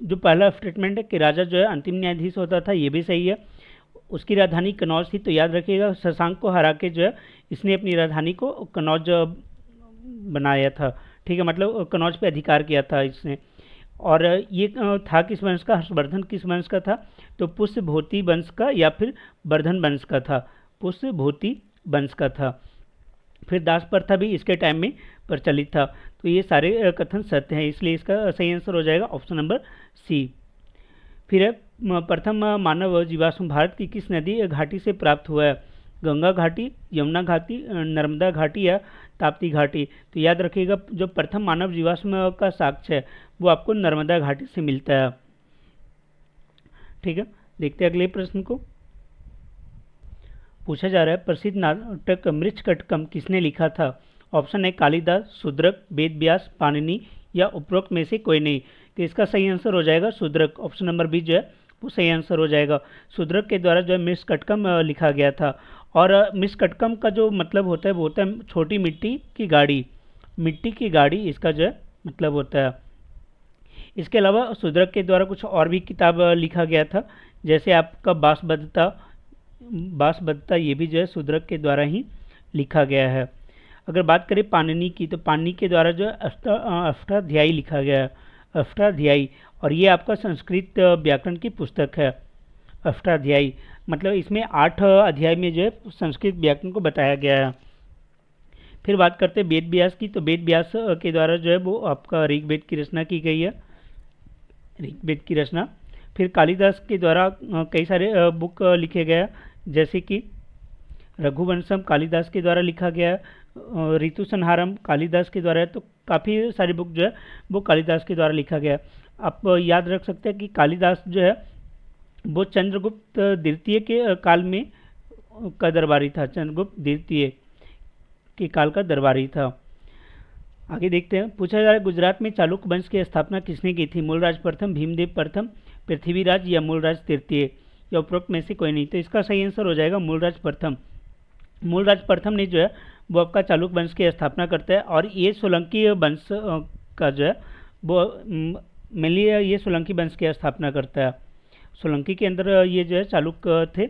जो पहला स्टेटमेंट है कि राजा जो है अंतिम न्यायाधीश होता था, ये भी सही है। उसकी राजधानी कनौज थी, तो याद रखिएगा शशांक को हरा के जो है इसने अपनी राजधानी को कनौज बनाया था। ठीक है, मतलब कनौज पे अधिकार किया था इसने। और ये था किस वंश का, हर्षवर्धन किस वंश का था, तो पुष्यभूति वंश का या फिर वर्धन वंश का था, पुष्यभूति वंश का था। फिर दास प्रथा भी इसके टाइम में प्रचलित था। तो ये सारे कथन सत्य हैं, इसलिए इसका सही आंसर हो जाएगा ऑप्शन नंबर सी। फिर है प्रथम मानव जीवाश्म भारत की किस नदी घाटी से प्राप्त हुआ है। गंगा घाटी, यमुना घाटी, नर्मदा घाटी या ताप्ती घाटी। तो याद रखिएगा जो प्रथम मानव जीवाश्म का साक्ष्य है वो आपको नर्मदा घाटी से मिलता है। ठीक है, देखते हैं अगले प्रश्न को। पूछा जा रहा है प्रसिद्ध नाटक मृच्छकटकम किसने लिखा था। ऑप्शन है कालिदास, शूद्रक, वेद व्यास, पाणिनि या उपरोक्त में से कोई नहीं। तो इसका सही आंसर हो जाएगा शूद्रक, ऑप्शन नंबर बी जो है वो सही आंसर हो जाएगा। शूद्रक के द्वारा जो है मृच्छकटकम लिखा गया था। और मृच्छकटकम का जो मतलब होता है वो होता है छोटी मिट्टी की गाड़ी, मिट्टी की गाड़ी इसका जो है मतलब होता है। इसके अलावा शूद्रक के द्वारा कुछ और भी किताब लिखा गया था, जैसे आपका बांसबद्धता ये भी जो है शूद्रक के द्वारा ही लिखा गया है। अगर बात करें पाणिनि की, तो पाणिनि के द्वारा जो है अष्टाध्यायी लिखा गया है, अष्टाध्यायी। और ये आपका संस्कृत व्याकरण की पुस्तक है अष्टाध्यायी, मतलब इसमें 8 अध्याय में जो है संस्कृत व्याकरण को बताया गया है। फिर बात करते हैं वेद व्यास की, तो वेद व्यास के द्वारा जो है वो आपका ऋग्वेद की रचना की गई है, ऋग्वेद की रचना। फिर कालिदास के द्वारा कई सारे बुक लिखे गए, जैसे कि रघुवंशम कालिदास के द्वारा लिखा गया, ऋतु संहारम कालिदास के द्वारा है। तो काफ़ी सारी बुक जो है वो कालिदास के द्वारा लिखा गया। आप याद रख सकते हैं कि कालिदास जो है वो चंद्रगुप्त द्वितीय के काल में का दरबारी था, चंद्रगुप्त द्वितीय के काल का दरबारी था। आगे देखते हैं। पूछा जा रहा है गुजरात में चालुक्य वंश की स्थापना किसने की थी। मूलराज प्रथम, भीमदेव प्रथम, पृथ्वीराज या मूलराज तृतीय या उपरोक्त में से कोई नहीं। तो इसका सही आंसर हो जाएगा मूलराज प्रथम। मूलराज प्रथम ने जो है वो आपका चालुक्य वंश की स्थापना करता है। और ये सोलंकी वंश का जो है वो मेनली ये सोलंकी वंश की स्थापना करता है। सोलंकी के अंदर ये जो है चालुक्य थे।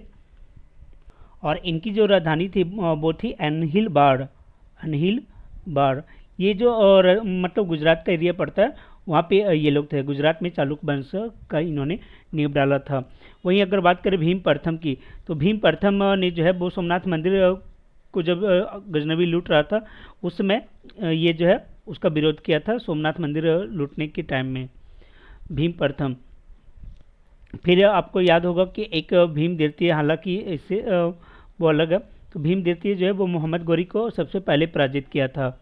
और इनकी जो राजधानी थी वो थी अनहिलबाड़, अनहिलबाड़। ये जो मतलब गुजरात का एरिया पड़ता है वहाँ पे ये लोग थे। गुजरात में चालुक्य वंश का इन्होंने नींव डाला था। वहीं अगर बात करें भीम प्रथम की, तो भीम प्रथम ने जो है वो सोमनाथ मंदिर को जब गजनवी लूट रहा था उस समय ये जो है उसका विरोध किया था, सोमनाथ मंदिर लूटने के टाइम में, भीम प्रथम। फिर आपको याद होगा कि एक भीम द्वितीय, हालांकि इससे वो अलग है। तो भीम द्वितीय जो है वो मोहम्मद गौरी को सबसे पहले पराजित किया था।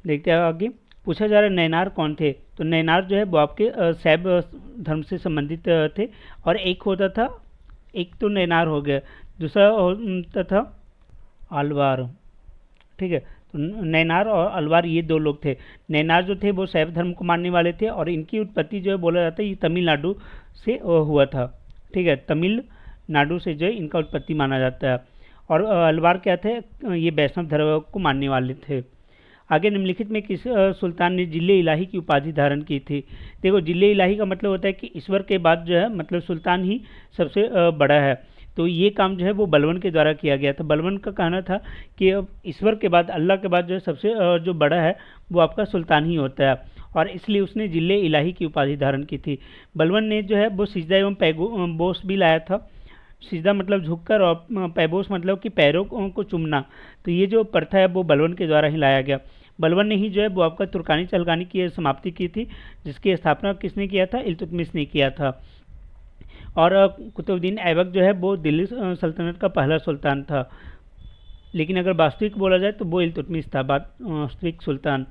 देखते हैं आगे। पूछा जा रहा है नैनार कौन थे। तो नैनार जो है वो आपके शैव धर्म से संबंधित थे। और एक होता था, एक तो नैनार हो गया, दूसरा होता था अलवार। ठीक है, तो नैनार और अलवार ये दो लोग थे। नैनार जो थे वो शैव धर्म को मानने वाले थे और इनकी उत्पत्ति जो है बोला जाता है ये तमिलनाडु से हुआ था। ठीक है, तमिलनाडु से जो है इनका उत्पत्ति माना जाता है। और अलवार क्या थे, ये वैष्णव धर्म को मानने वाले थे। आगे निम्नलिखित में किस सुल्तान ने जिले इलाही की उपाधि धारण की थी। देखो, जिले इलाही का मतलब होता है कि ईश्वर के बाद जो है मतलब सुल्तान ही सबसे बड़ा है। तो ये काम जो है वो बलबन के द्वारा किया गया था। बलबन का कहना था कि अब ईश्वर के बाद, अल्लाह के बाद जो है सबसे जो बड़ा है वो आपका सुल्तान ही होता है, और इसलिए उसने जिले इलाही की उपाधि धारण की थी। बलबन ने जो है वो सिजदा एवं पैबोस भी लाया था। सिजदा मतलब झुककर, और पैबोस मतलब कि पैरों को चूमना। तो ये जो प्रथा है वो बलबन के द्वारा ही लाया गया। बलबन ने ही जो है वो आपका तुर्कानी चलगानी की समाप्ति की थी, जिसकी स्थापना किसने किया था, इल्तुतमिश ने किया था। और कुतुबुद्दीन ऐबक जो है वो दिल्ली सल्तनत का पहला सुल्तान था, लेकिन अगर वास्तविक बोला जाए तो वो इल्तुतमिश था वास्तविक सुल्तान।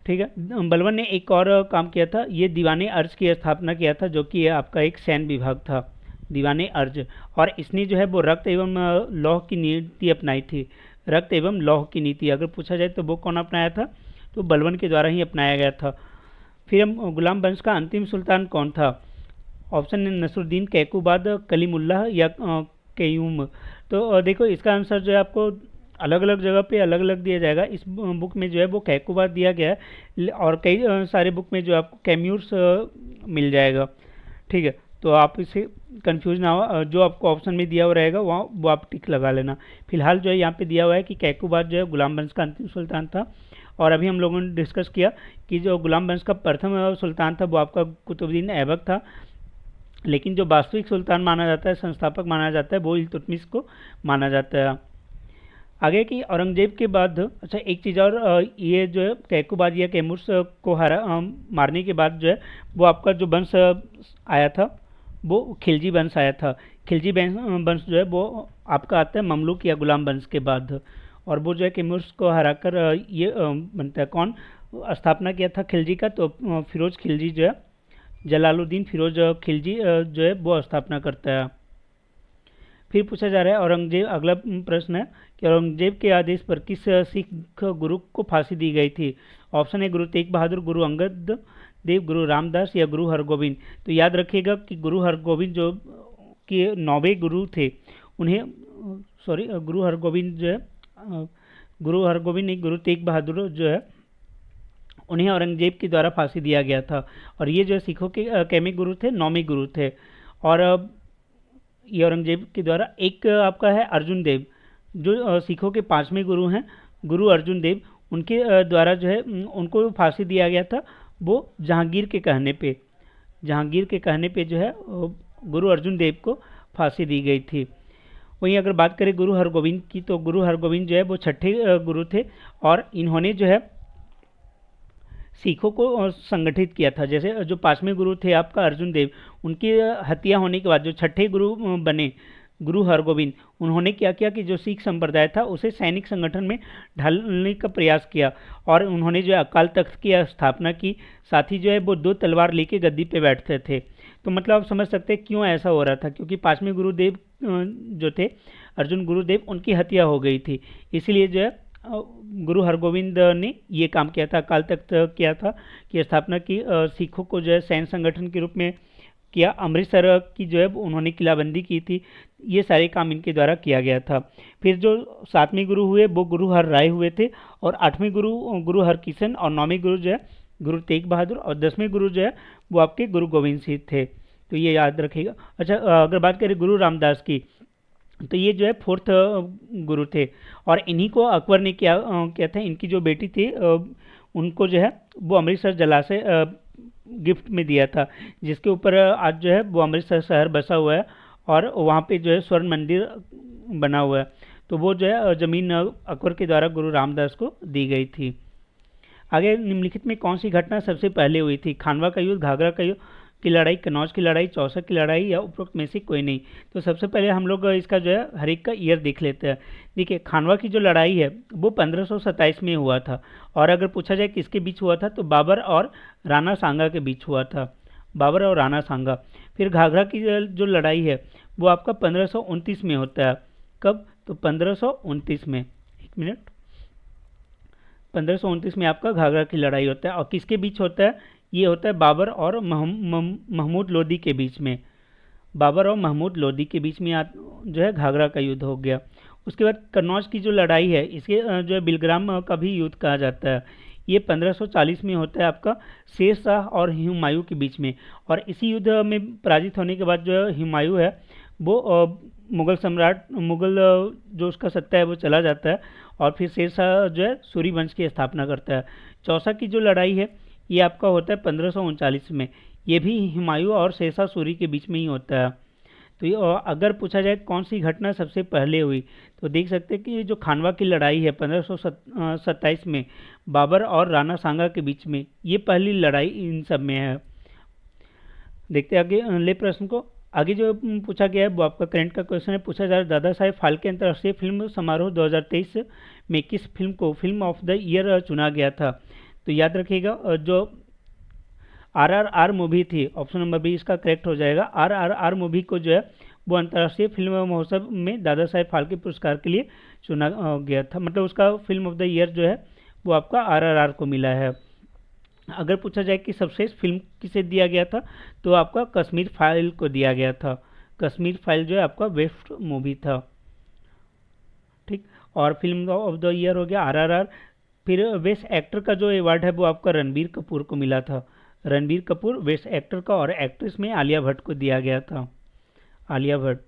ठीक है। बलबन ने एक और काम किया था, ये दीवाने अर्ज की स्थापना किया था, जो कि आपका एक सैन्य विभाग था, दीवाने अर्ज। और इसने जो है वो रक्त एवं लौह की नीति अपनाई थी। रक्त एवं लौह की नीति अगर पूछा जाए तो वो कौन अपनाया था, तो बलबन के द्वारा ही अपनाया गया था। फिर हम गुलाम वंश का अंतिम सुल्तान कौन था। ऑप्शन है नसरुद्दीन, कैकुबाद, कलीमुल्लाह या कयूम। तो देखो, इसका आंसर जो है आपको अलग अलग जगह पे अलग अलग दिया जाएगा। इस बुक में जो है वो कैकुबाद दिया गया है, और कई सारे बुक में जो आपको कैम्यूर्स मिल जाएगा। ठीक है, तो आप इसे कंफ्यूज ना हो, जो आपको ऑप्शन में दिया हुआ रहेगा वहाँ वो आप टिक लगा लेना। फिलहाल जो है यहाँ पे दिया हुआ है कि कैकुबाद जो है गुलाम वंश का अंतिम सुल्तान था। और अभी हम लोगों ने डिस्कस किया कि जो गुलाम वंश का प्रथम सुल्तान था वो आपका कुतुबुद्दीन ऐबक था, लेकिन जो वास्तविक सुल्तान माना जाता है, संस्थापक माना जाता है, वो इल्तुतमिश को माना जाता है। आगे की औरंगजेब के बाद, अच्छा एक चीज़ और, ये जो है कैकुबाद या कैमूर्स को मारने के बाद जो है वो आपका जो वंश आया था वो खिलजी वंश आया था। खिलजी वंश जो है वो आपका आता है ममलूक या गुलाम वंश के बाद, और वो जो है कैमूर्स को हराकर ये बनता है कौन स्थापना किया था खिलजी का, तो फिरोज खिलजी जो है, जलालुद्दीन फिरोज खिलजी जो है वो स्थापना करता है। फिर पूछा जा रहा है औरंगजेब, अगला प्रश्न है कि औरंगजेब के आदेश पर किस सिख गुरु को फांसी दी गई थी। ऑप्शन है गुरु तेग बहादुर, गुरु अंगद देव, गुरु रामदास या गुरु हरगोविंद। तो याद रखिएगा कि गुरु हरगोविंद जो कि 9वें गुरु थे, उन्हें गुरु हरगोविंद जो है, गुरु हरगोविंद नहीं, गुरु तेग बहादुर जो है, उन्हें औरंगजेब के द्वारा फांसी दिया गया था। और ये जो सिखों के कैमे गुरु थे, 9वें गुरु थे। और ये औरंगजेब के द्वारा एक आपका है अर्जुन देव, जो सिखों के 5वें गुरु हैं, गुरु अर्जुन देव, उनके द्वारा जो है उनको फांसी दिया गया था। वो जहांगीर के कहने पे, जहांगीर के कहने पे जो है गुरु अर्जुन देव को फांसी दी गई थी। वहीं अगर बात करें गुरु हरगोविंद की, तो गुरु हरगोविंद जो है वो 6ठे गुरु थे, और इन्होंने जो है सिखों को संगठित किया था। जैसे जो 5वें गुरु थे आपका अर्जुन देव, उनकी हत्या होने के बाद जो 6ठे गुरु बने गुरु हरगोविंद, उन्होंने क्या किया कि जो सिख संप्रदाय था उसे सैनिक संगठन में ढालने का प्रयास किया, और उन्होंने जो है अकाल तख्त की स्थापना की। साथ ही जो है वो 2 तलवार लेके गद्दी पे बैठते थे। तो मतलब आप समझ सकते हैं क्यों ऐसा हो रहा था, क्योंकि 5वें गुरुदेव जो थे अर्जुन गुरुदेव, उनकी हत्या हो गई थी। इसीलिए जो है गुरु हरगोविंद ने ये काम किया था, अकाल तख्त किया था कि स्थापना की, सिखों को जो है सैन्य संगठन के रूप में किया। अमृतसर की जो है उन्होंने किलाबंदी की थी। ये सारे काम इनके द्वारा किया गया था। फिर जो 7वें गुरु हुए वो गुरु हर राय हुए थे, और 8वें गुरु गुरु हरकिशन, और 9वें गुरु जो है गुरु तेग बहादुर, और 10वें गुरु जो है वो आपके गुरु गोविंद सिंह थे। तो ये याद रखिएगा। अच्छा, अगर बात करें गुरु रामदास की, तो ये जो है 4th गुरु थे, और इन्हीं को अकबर ने क्या था, इनकी जो बेटी थी उनको जो है वो अमृतसर जलाशय गिफ्ट में दिया था, जिसके ऊपर आज जो है वो अमृतसर शहर बसा हुआ है, और वहाँ पे जो है स्वर्ण मंदिर बना हुआ है। तो वो जो है ज़मीन अकबर के द्वारा गुरु रामदास को दी गई थी। आगे निम्नलिखित में कौन सी घटना सबसे पहले हुई थी। खानवा का युद्ध, घाघरा का युद्ध की लड़ाई, कन्नौज की लड़ाई, चौसा की लड़ाई, या उपरोक्त में से कोई नहीं। तो सबसे पहले हम लोग इसका जो है हर एक का ईयर देख लेते हैं। देखिए, खानवा की जो लड़ाई है वो 1527 में हुआ था, और अगर पूछा जाए किसके बीच हुआ था, तो बाबर और राणा सांगा के बीच हुआ था, बाबर और राणा सांगा। फिर घाघरा की जो लड़ाई है वो आपका 1529 में होता है। कब, तो 1529 में, एक मिनट, 1529 में आपका घाघरा की लड़ाई होता है। और किसके बीच होता है, ये होता है बाबर और महमूद लोदी के बीच में, बाबर और महमूद लोदी के बीच में जो है घाघरा का युद्ध हो गया। उसके बाद कन्नौज की जो लड़ाई है, इसके जो है बिलग्राम का भी युद्ध कहा जाता है। ये 1540 में होता है आपका शेर शाह और हुमायूं के बीच में। और इसी युद्ध में पराजित होने के बाद जो है हुमायूं है वो मुगल सम्राट, मुगल जो उसका सत्ता है वो चला जाता है, और फिर शेर शाह जो है सूरी वंश की स्थापना करता है। चौसा की जो लड़ाई है ये आपका होता है 1539 में। ये भी हुमायूं और शेर शाह सूरी के बीच में ही होता है। तो ये अगर पूछा जाए कौन सी घटना सबसे पहले हुई, तो देख सकते हैं कि जो खानवा की लड़ाई है 1527 में बाबर और राणा सांगा के बीच में, ये पहली लड़ाई इन सब में है। देखते हैं आगे अगले प्रश्न को। आगे जो पूछा गया है वो आपका करंट का क्वेश्चन है। पूछा जा रहा है दादा साहेब फाल्के अंतर्राष्ट्रीय फिल्म समारोह 2023 में किस फिल्म को फिल्म ऑफ द ईयर चुना गया था। तो याद रखिएगा जो RRR मूवी थी, ऑप्शन नंबर बी इसका करेक्ट हो जाएगा। RRR मूवी को जो है वो अंतर्राष्ट्रीय फिल्म महोत्सव में दादा साहेब फाल्के पुरस्कार के लिए चुना गया था, मतलब उसका फिल्म ऑफ द ईयर जो है वो आपका RRR को मिला है। अगर पूछा जाए कि सर्वश्रेष्ठ फिल्म किसे दिया गया था, तो आपका कश्मीर फाइल को दिया गया था। कश्मीर फाइल जो है आपका बेस्ट मूवी था, ठीक। और फिल्म ऑफ द ईयर हो गया RRR। फिर बेस्ट एक्टर का जो अवार्ड है वो आपका रणबीर कपूर को मिला था। रणबीर कपूर बेस्ट एक्टर का, और एक्ट्रेस में आलिया भट्ट को दिया गया था, आलिया भट्ट।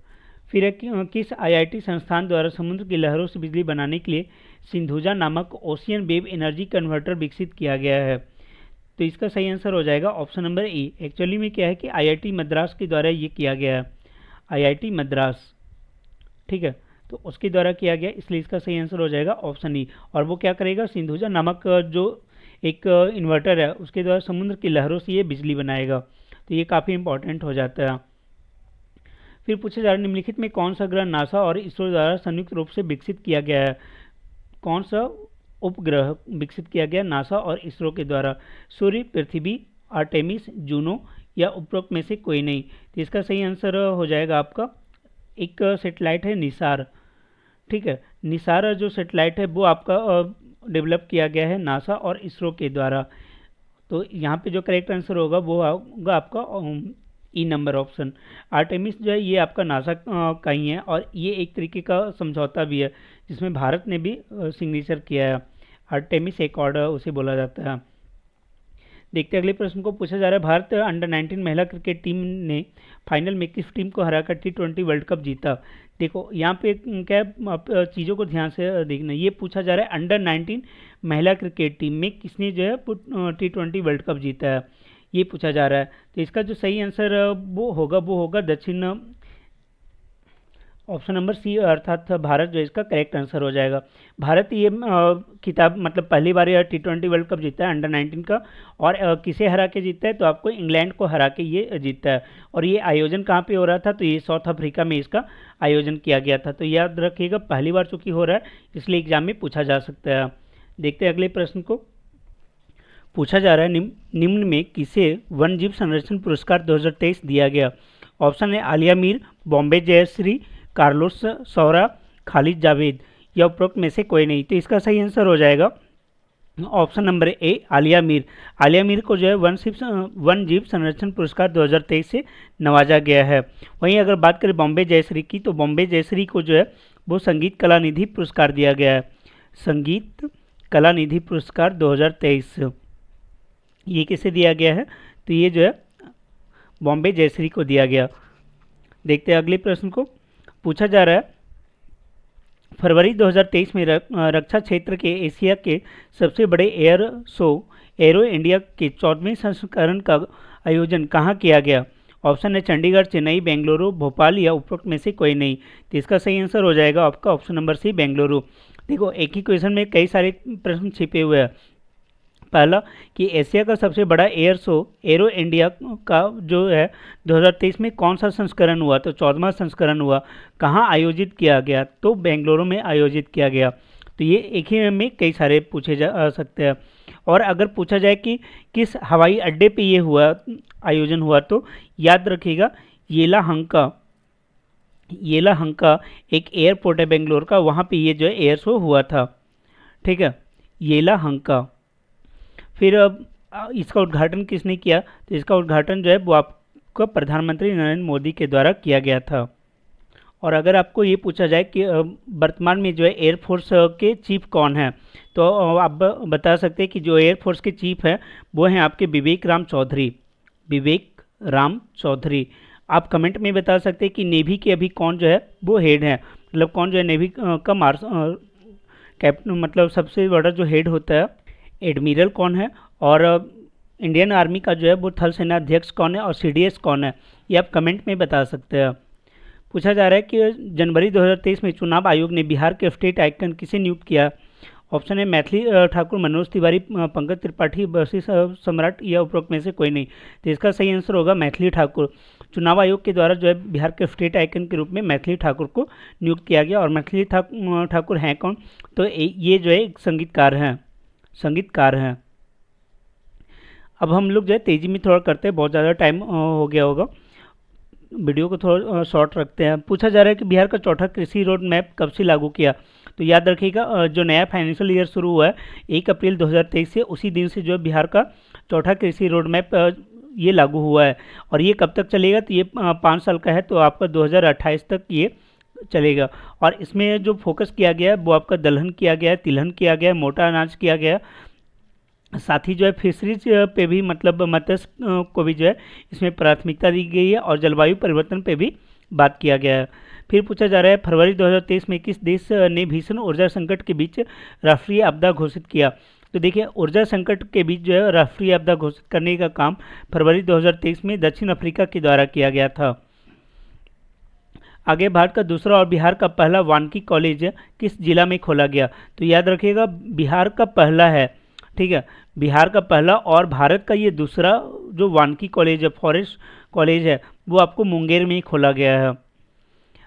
फिर किस IIT संस्थान द्वारा समुद्र की लहरों से बिजली बनाने के लिए सिंधुजा नामक ओशियन वेव एनर्जी कन्वर्टर विकसित किया गया है। तो इसका सही आंसर हो जाएगा ऑप्शन नंबर ई। एक्चुअली में क्या है कि IIT मद्रास के द्वारा ये किया गया है, IIT मद्रास, ठीक है, तो उसके द्वारा किया गया, इसलिए इसका सही आंसर हो जाएगा ऑप्शन ई। और वो क्या करेगा, सिंधुजा नामक जो एक इन्वर्टर है उसके द्वारा समुद्र की लहरों से ये बिजली बनाएगा। तो ये काफ़ी इंपॉर्टेंट हो जाता है। फिर पूछा जा रहा है निम्नलिखित में कौन सा ग्रह नासा और इसरो द्वारा संयुक्त रूप से विकसित किया गया है। कौन सा उपग्रह विकसित किया गया नासा और इसरो के द्वारा। सूर्य, पृथ्वी, आर्टेमिस, जूनो या उपरोक्त में से कोई नहीं। तो इसका सही आंसर हो जाएगा आपका एक सेटेलाइट है निसार, ठीक है। निसार जो सेटेलाइट है वो आपका डेवलप किया गया है नासा और इसरो के द्वारा। तो यहाँ पे जो करेक्ट आंसर होगा वो होगा आपका ई नंबर ऑप्शन। आर्टेमिस जो है ये आपका नासा का ही है, और ये एक तरीके का समझौता भी है जिसमें भारत ने भी सिग्नेचर किया है। आर्टेमिस एकॉर्ड उसे बोला जाता है। देखते हैं अगले प्रश्न को। पूछा जा रहा है भारत अंडर-19 महिला क्रिकेट टीम ने फाइनल में किस टीम को हराकर T20 वर्ल्ड कप जीता। देखो यहाँ पे क्या चीज़ों को ध्यान से देखना, ये पूछा जा रहा है अंडर-19 महिला क्रिकेट टीम में किसने जो है T20 वर्ल्ड कप जीता है, ये पूछा जा रहा है। तो इसका जो सही आंसर वो होगा दक्षिण, ऑप्शन नंबर सी, अर्थात भारत जो इसका करेक्ट आंसर हो जाएगा। भारत ये खिताब मतलब पहली बार यह T20 वर्ल्ड कप जीता है अंडर-19 का, और किसे हरा के जीता है, तो आपको इंग्लैंड को हरा के ये जीता है। और ये आयोजन कहाँ पे हो रहा था, तो ये साउथ अफ्रीका में इसका आयोजन किया गया था। तो याद रखिएगा पहली बार चूंकि हो रहा है इसलिए एग्जाम में पूछा जा सकता है। देखते हैं अगले प्रश्न को। पूछा जा रहा है निम्न में किसे वन्यजीव संरक्षण पुरस्कार 2023 दिया गया। ऑप्शन है आलिया मीर, बॉम्बे जयश्री, कार्लोस सौरा, खालिद जावेद या उपरोक्त में से कोई नहीं। तो इसका सही आंसर हो जाएगा option number A Alia Mir. Alia Mir को जो है वन्यजीव संरक्षण पुरस्कार 2023 से नवाजा गया है। वहीं अगर बात करें बॉम्बे जयश्री की, तो बॉम्बे जयश्री को जो है वो संगीत कला निधि पुरस्कार दिया गया है। संगीत कला निधि पुरस्कार 2023 ये किसे दिया गया है, तो ये जो है बॉम्बे जयश्री को दिया गया। देखते हैं अगले प्रश्न को। पूछा जा रहा है फरवरी 2023 में रक्षा क्षेत्र के एशिया के सबसे बड़े एयर शो एरो इंडिया के 14वें संस्करण का आयोजन कहाँ किया गया। ऑप्शन है चंडीगढ़, चेन्नई, बेंगलुरु, भोपाल या उपरोक्त में से कोई नहीं। तो इसका सही आंसर हो जाएगा आपका ऑप्शन नंबर सी बेंगलुरु। देखो एक ही क्वेश्चन में कई सारे प्रश्न छिपे हुए हैं। पहला कि एशिया का सबसे बड़ा एयर शो एरो इंडिया का जो है 2023 में कौन सा संस्करण हुआ, तो 14वां संस्करण हुआ। कहाँ आयोजित किया गया, तो बेंगलुरु में आयोजित किया गया। तो ये एक ही में कई सारे पूछे जा सकते हैं। और अगर पूछा जाए कि किस हवाई अड्डे पे ये हुआ आयोजन हुआ, तो याद रखिएगा येलाहंका एक एयरपोर्ट है बेंगलोर का, वहाँ पे ये जो है एयर शो हुआ था, ठीक है, येलाहंका। फिर इसका उद्घाटन किसने किया, तो इसका उद्घाटन जो है वो आपका प्रधानमंत्री नरेंद्र मोदी के द्वारा किया गया था। और अगर आपको ये पूछा जाए कि वर्तमान में जो है एयरफोर्स के चीफ कौन है, तो आप बता सकते हैं कि जो एयरफोर्स के चीफ हैं वो हैं आपके विवेक राम चौधरी, विवेक राम चौधरी। आप कमेंट में बता सकते हैं कि नेवी के अभी कौन जो है वो हेड है, मतलब कौन जो है नेवी का कैप्टन, मतलब सबसे बड़ा जो हेड होता है एडमिरल कौन है, और इंडियन आर्मी का जो है वो थल सेना अध्यक्ष कौन है, और सीडीएस कौन है, ये आप कमेंट में बता सकते हैं। पूछा जा रहा है कि जनवरी 2023 में चुनाव आयोग ने बिहार के स्टेट आइकन किसे नियुक्त किया। ऑप्शन है मैथिली ठाकुर, मनोज तिवारी, पंकज त्रिपाठी, बसी सम्राट या उपरोक्त में से कोई नहीं। तो इसका सही आंसर होगा मैथिली ठाकुर। चुनाव आयोग के द्वारा जो है बिहार के स्टेट आइकन के रूप में मैथिली ठाकुर को नियुक्त किया गया। और मैथिली ठाकुर हैं कौन, तो ये जो है एक संगीतकार हैं। अब हम लोग जो है तेज़ी में थोड़ा करते हैं, बहुत ज़्यादा टाइम हो गया होगा, वीडियो को थोड़ा शॉर्ट रखते हैं। पूछा जा रहा है कि बिहार का चौथा कृषि रोड मैप कब से लागू किया। तो याद रखिएगा जो नया फाइनेंशियल ईयर शुरू हुआ है 1 अप्रैल 2023 से, उसी दिन से जो है बिहार का चौथा कृषि रोड मैप ये लागू हुआ है। और ये कब तक चलेगा, तो ये 5 साल का है, तो आपका 2028 तक ये चलेगा। और इसमें जो फोकस किया गया है वो आपका दलहन किया गया है, तिलहन किया गया है, मोटा अनाज किया गया है, साथ ही जो है फिशरीज पे भी, मतलब मत्स्य को भी जो है इसमें प्राथमिकता दी गई है, और जलवायु परिवर्तन पे भी बात किया गया है। फिर पूछा जा रहा है फरवरी 2023 में किस देश ने भीषण ऊर्जा संकट के बीच राष्ट्रीय आपदा घोषित किया। तो देखिए ऊर्जा संकट के बीच जो है राष्ट्रीय आपदा घोषित करने का काम फरवरी 2023 में दक्षिण अफ्रीका के द्वारा किया गया था। आगे भारत का दूसरा और बिहार का पहला वानिकी कॉलेज किस जिला में खोला गया। तो याद रखिएगा बिहार का पहला है, ठीक है, बिहार का पहला, और भारत का ये दूसरा जो वानिकी कॉलेज है, फॉरेस्ट कॉलेज है, वो आपको मुंगेर में ही खोला गया है।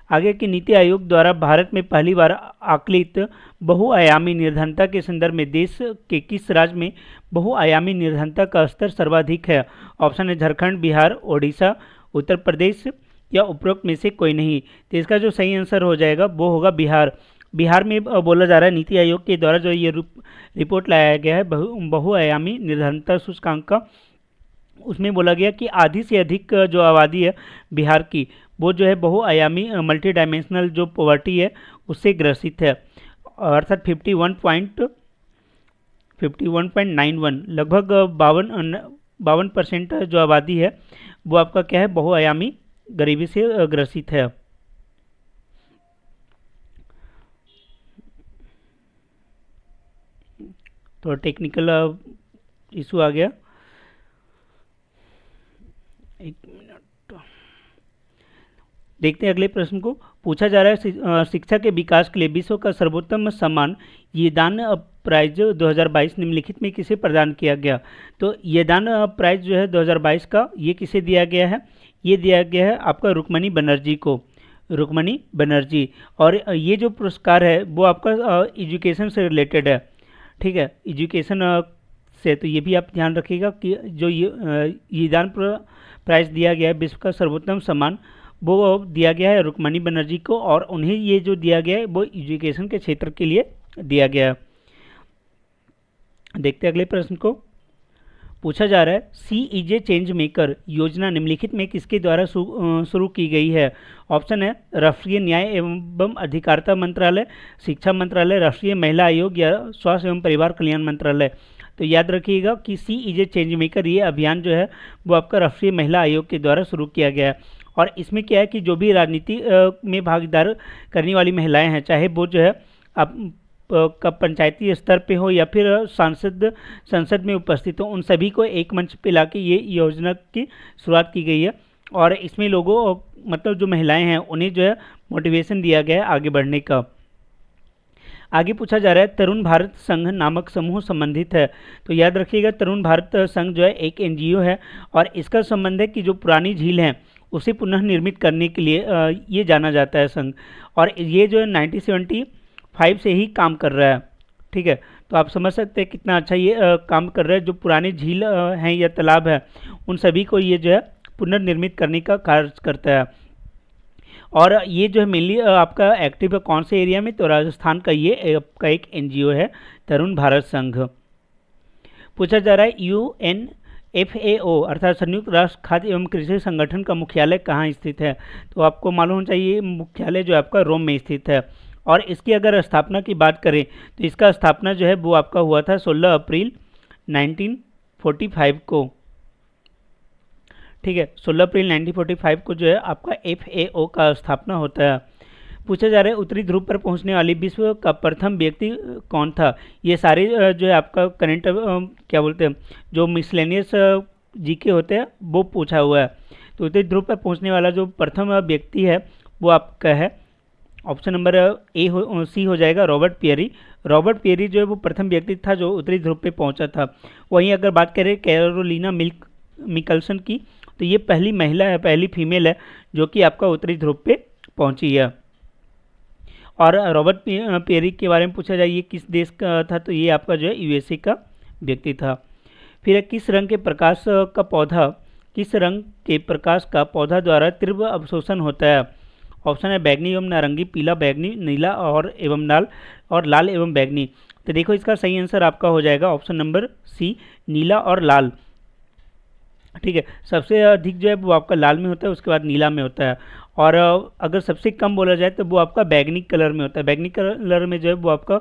आगे की नीति आयोग द्वारा भारत में पहली बार आकलित बहुआयामी निर्धनता के संदर्भ में देश के किस राज्य में बहुआयामी निर्धनता का स्तर सर्वाधिक है। ऑप्शन है झारखंड, बिहार, ओडिशा, उत्तर प्रदेश या उपरोक्त में से कोई नहीं। तो इसका जो सही आंसर हो जाएगा वो होगा बिहार। बिहार में बोला जा रहा है नीति आयोग के द्वारा जो ये रिपोर्ट लाया गया है बहुआयामी निर्धनता सूचकांक का, उसमें बोला गया कि आधी से अधिक जो आबादी है बिहार की वो जो है बहुआयामी मल्टी डायमेंशनल जो पॉवर्टी है उससे ग्रसित है, अर्थात 51.91 लगभग 52% जो आबादी है वो आपका क्या है बहुआयामी गरीबी से ग्रसित है। तो टेक्निकल इशू आ गया, एक मिनट। देखते हैं अगले प्रश्न को। पूछा जा रहा है शिक्षा के विकास के लिए विश्व का सर्वोत्तम सम्मान ये दान प्राइज 2022 निम्नलिखित में किसे प्रदान किया गया। तो ये दान प्राइज जो है 2022 का ये किसे दिया गया है, ये दिया गया है आपका रुक्मणी बनर्जी को, रुक्मणी बनर्जी। और ये जो पुरस्कार है वो आपका एजुकेशन से रिलेटेड है, ठीक है, एजुकेशन से। तो ये भी आप ध्यान रखिएगा कि जो ये दान प्राइज दिया गया है विश्व का सर्वोत्तम सम्मान वो दिया गया है रुक्मणी बनर्जी को, और उन्हें ये जो दिया गया है वो एजुकेशन के क्षेत्र के लिए दिया गया है। देखते हैं अगले प्रश्न को। पूछा जा रहा है CEJ चेंज मेकर योजना निम्नलिखित में किसके द्वारा शुरू की गई है। ऑप्शन है राष्ट्रीय न्याय एवं अधिकारिता मंत्रालय, शिक्षा मंत्रालय, राष्ट्रीय महिला आयोग या स्वास्थ्य एवं परिवार कल्याण मंत्रालय। तो याद रखिएगा कि CEJ चेंज मेकर ये अभियान जो है वो आपका राष्ट्रीय महिला आयोग के द्वारा शुरू किया गया है। और इसमें क्या है कि जो भी राजनीति में भागीदार करने वाली महिलाएं हैं, चाहे वो जो है आप का पंचायती स्तर पे हो या फिर संसद में उपस्थित हो, उन सभी को एक मंच पे लाके ये योजना की शुरुआत की गई है। और इसमें लोगों, मतलब जो महिलाएं हैं उन्हें जो है मोटिवेशन दिया गया है आगे बढ़ने का। आगे पूछा जा रहा है तरुण भारत संघ नामक समूह संबंधित है। तो याद रखिएगा तरुण भारत संघ जो है एक NGO है, और इसका संबंध है कि जो पुरानी झील है उसे पुनः निर्मित करने के लिए ये जाना जाता है संघ। और ये जो है 1975 से ही काम कर रहा है, ठीक है। तो आप समझ सकते हैं कितना अच्छा ये काम कर रहा है। जो पुराने झील हैं या तालाब है उन सभी को ये जो है पुनर्निर्मित करने का कार्य करता है। और ये जो है मेनली आपका एक्टिव है कौन से एरिया में, तो राजस्थान का ये आपका एक NGO है तरुण भारत संघ। पूछा जा रहा है FAO अर्थात संयुक्त राष्ट्र खाद्य एवं कृषि संगठन का मुख्यालय कहाँ स्थित है? तो आपको मालूम होना चाहिए मुख्यालय जो है आपका रोम में स्थित है। और इसकी अगर स्थापना की बात करें तो इसका स्थापना जो है वो आपका हुआ था 16 अप्रैल 1945 को। ठीक है, 16 अप्रैल 1945 को जो है आपका FAO का स्थापना होता है। पूछा जा रहा है उत्तरी ध्रुव पर पहुंचने वाली विश्व का प्रथम व्यक्ति कौन था? ये सारे जो है आपका करंट क्या बोलते हैं जो मिसलेनियस जीके होते हैं वो पूछा हुआ है। तो उत्तरी ध्रुव पर पहुंचने वाला जो प्रथम व्यक्ति है वो आपका है ऑप्शन नंबर सी हो जाएगा, रॉबर्ट पियरी। रॉबर्ट पियरी जो है वो प्रथम व्यक्ति था जो उत्तरी ध्रुव पे पहुंचा था। वहीं अगर बात करें कैरोलिना मिकल्सन की तो ये पहली महिला है, पहली फीमेल है जो कि आपका उत्तरी ध्रुव पे पहुंची है। और रॉबर्ट पियरी के बारे में पूछा जाए ये किस देश का था? तो ये आपका जो है USA का व्यक्ति था। फिर किस रंग के प्रकाश का पौधा किस रंग के प्रकाश का पौधा द्वारा तीव्र अवशोषण होता है? ऑप्शन है बैगनी एवं नारंगी, पीला, बैगनी, नीला और एवं लाल, और लाल एवं बैगनी। तो देखो इसका सही आंसर आपका हो जाएगा ऑप्शन नंबर सी, नीला और लाल। ठीक है, सबसे अधिक जो है वो आपका लाल में होता है, उसके बाद नीला में होता है। और अगर सबसे कम बोला जाए तो वो आपका बैगनी कलर में होता है। बैगनी कलर में जो है वो आपका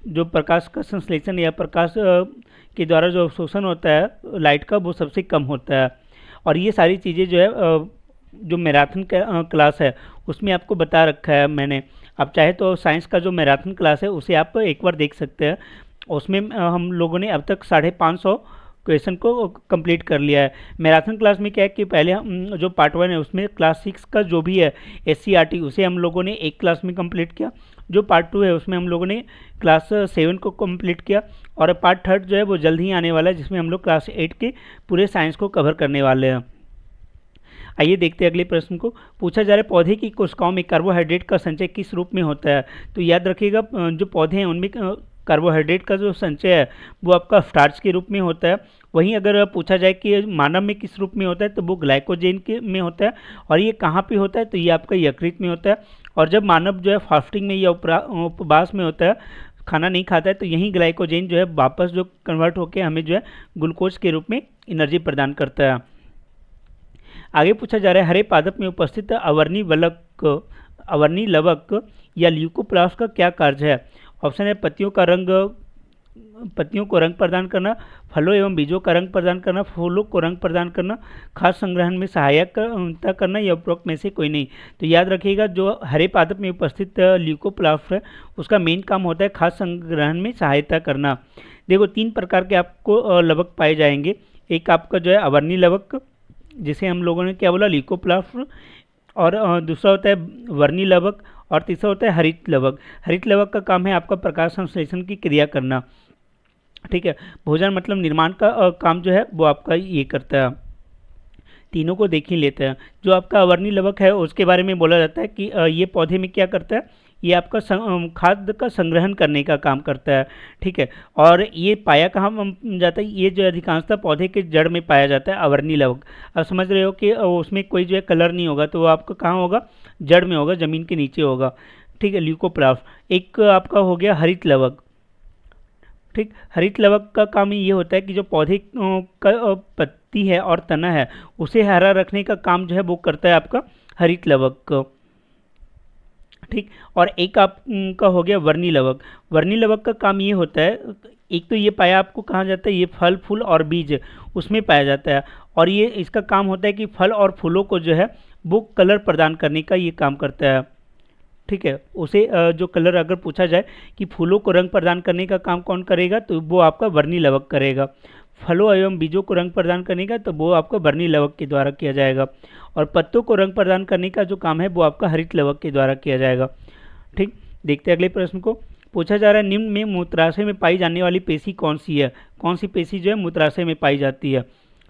जो प्रकाश का संश्लेषण या प्रकाश के द्वारा जो अवशोषण होता है लाइट का वो सबसे कम होता है। और ये सारी चीज़ें जो है जो मैराथन क्लास है उसमें आपको बता रखा है मैंने। आप चाहे तो साइंस का जो मैराथन क्लास है उसे आप एक बार देख सकते हैं। उसमें हम लोगों ने अब तक 550 क्वेश्चन को कंप्लीट कर लिया है। मैराथन क्लास में क्या है कि पहले हम जो पार्ट 1 है उसमें क्लास 6 का जो भी है SCRT उसे हम लोगों ने एक क्लास में कंप्लीट किया। जो पार्ट 2 है उसमें हम लोगों ने क्लास 7 को कंप्लीट किया। और पार्ट 3 जो है वो जल्द ही आने वाला है जिसमें हम लोग क्लास 8 के पूरे साइंस को कवर करने वाले हैं। आइए देखते हैं अगले प्रश्न को। पूछा जा रहा है पौधे की कोशिकाओं में कार्बोहाइड्रेट का संचय किस रूप में होता है? तो याद रखिएगा जो पौधे हैं उनमें कार्बोहाइड्रेट का जो संचय है वो आपका स्टार्च के रूप में होता है। वहीं अगर पूछा जाए कि मानव में किस रूप में होता है तो वो ग्लाइकोजेन के में होता है। और ये कहाँ पे होता है? तो ये आपका यकृत में होता है। और जब मानव जो है फास्टिंग में या उपवास में होता है, खाना नहीं खाता है, तो यही ग्लाइकोजेन जो है वापस जो कन्वर्ट होकर हमें जो है ग्लूकोज के रूप में एनर्जी प्रदान करता है। आगे पूछा जा रहा है हरे पादप में उपस्थित अवर्णी लवक या ल्यूकोप्लास्ट का क्या कार्य है? ऑप्शन है पत्तियों को रंग प्रदान करना, फलों एवं बीजों का रंग प्रदान करना, फूलों को रंग प्रदान करना, खाद्य संग्रहण में सहायता करना, या उपरोक्त में से कोई नहीं। तो याद रखिएगा जो हरे पादप में उपस्थित ल्यूकोप्लास्ट है उसका मेन काम होता है खाद्य संग्रहण में सहायता करना। देखो 3 प्रकार के आपको लवक पाए जाएंगे। एक आपका जो है अवर्णी लवक जिसे हम लोगों ने क्या बोला ल्यूकोप्लास्ट, और दूसरा होता है वर्णी लवक, और तीसरा होता है हरित लवक। हरित लवक का काम है आपका प्रकाश संश्लेषण की क्रिया करना। ठीक है, भोजन मतलब निर्माण का काम जो है वो आपका ये करता है। तीनों को देख ही लेते हैं। जो आपका अवर्णी लवक है उसके बारे में बोला जाता है कि ये पौधे में क्या करता है, ये आपका खाद्य का संग्रहण करने का काम करता है। ठीक है, और ये पाया कहाँ जाता है? ये जो अधिकांशतः पौधे के जड़ में पाया जाता है अवर्णी लवक। अब समझ रहे हो कि उसमें कोई जो है कलर नहीं होगा, तो वो आपका कहाँ होगा? जड़ में होगा, ज़मीन के नीचे होगा। ठीक है, ल्यूकोप्लास्ट। एक आपका हो गया हरित लवक। ठीक, हरित लवक का काम ये होता है कि जो पौधे का पत्ती है और तना है उसे हरा रखने का काम जो है वो करता है आपका हरित लवक। ठीक, और एक आपका हो गया वर्णी लवक। वर्णी लवक का काम ये होता है, एक तो ये पाया आपको कहाँ जाता है, ये फल फूल और बीज उसमें पाया जाता है। और ये इसका काम होता है कि फल और फूलों को जो है वो कलर प्रदान करने का ये काम करता है। ठीक है, उसे जो कलर अगर पूछा जाए कि फूलों को रंग प्रदान करने का काम कौन करेगा, तो वो आपका वर्णी लवक करेगा। फलों एवं बीजों को रंग प्रदान करने का तो वो आपका वर्णी लवक के द्वारा किया जाएगा। और पत्तों को रंग प्रदान करने का जो काम है वो आपका हरित लवक के द्वारा किया जाएगा। ठीक, देखते हैं अगले प्रश्न को। पूछा जा रहा है निम्न में मूत्राशय में पाई जाने वाली पेशी कौन सी है? कौन सी पेशी जो है मूत्राशय में पाई जाती है?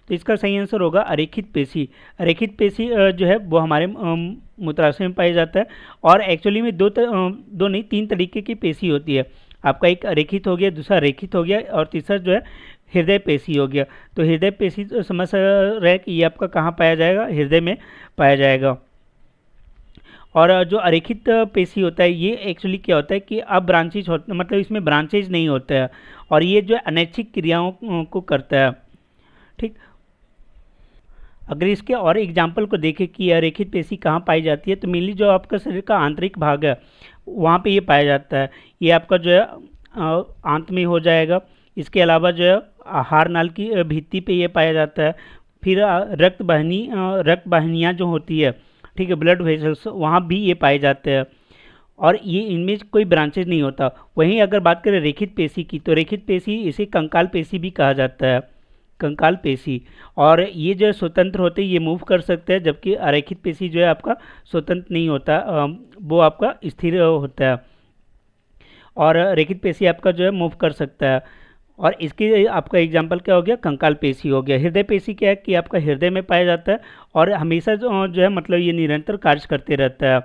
तो इसका सही आंसर होगा अरेखित पेशी। अरेखित पेशी जो है वो हमारे मूत्राशय में पाया जाता है। और एक्चुअली में दो नहीं 3 तरीके की पेशी होती है। आपका एक अरेखित हो गया, दूसरा रेखित हो गया, और तीसरा जो है हृदय पेशी हो गया। तो हृदय पेशी समझ रहे कि ये आपका कहाँ पाया जाएगा? हृदय में पाया जाएगा। और जो अरेखित पेशी होता है ये एक्चुअली क्या होता है कि अब ब्रांचेज होता है, मतलब इसमें ब्रांचेज नहीं होता है, और ये जो अनैच्छिक क्रियाओं को करता है। ठीक, अगर इसके और एग्जाम्पल को देखें कि अरेखित पेशी कहाँ पाई जाती है, तो मेनली जो आपका शरीर का आंतरिक भाग है वहाँ पे ये पाया जाता है। ये आपका जो है आंत में हो जाएगा। इसके अलावा जो है आहार नाल की भित्ति पे ये पाया जाता है। फिर रक्त वाहिनियाँ जो होती है, ठीक है, ब्लड वेसल्स, वहाँ भी ये पाए जाते हैं और ये इनमें कोई ब्रांचेज नहीं होता। वहीं अगर बात करें रेखित पेशी की, तो रेखित पेशी इसे कंकाल पेशी भी कहा जाता है, कंकाल पेशी। और ये जो है स्वतंत्र होते हैं, ये मूव कर सकते हैं, जबकि अरेखित पेशी जो है आपका स्वतंत्र नहीं होता, वो आपका स्थिर होता है। और रेखित पेशी आपका जो है मूव कर सकता है। और इसके आपका एग्जाम्पल क्या हो गया, कंकाल पेशी हो गया। हृदय पेशी क्या है कि आपका हृदय में पाया जाता है और हमेशा जो है मतलब ये निरंतर कार्य करते रहता है।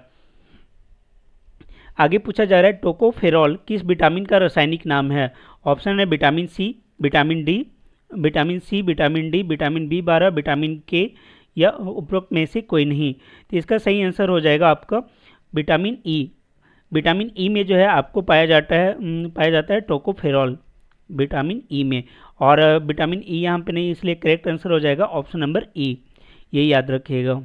आगे पूछा जा रहा है टोकोफेरॉल किस विटामिन का रासायनिक नाम है। ऑप्शन है vitamin C, vitamin D, vitamin C, vitamin D, vitamin बी12, विटामिन के, या उपरोक्त में से कोई नहीं। तो इसका सही आंसर हो जाएगा आपका विटामिन ई। विटामिन ई में जो है आपको पाया जाता है टोकोफेरॉल, विटामिन ई में। और विटामिन ई यहाँ पे नहीं, इसलिए करेक्ट आंसर हो जाएगा ऑप्शन नंबर ई, ये याद रखिएगा।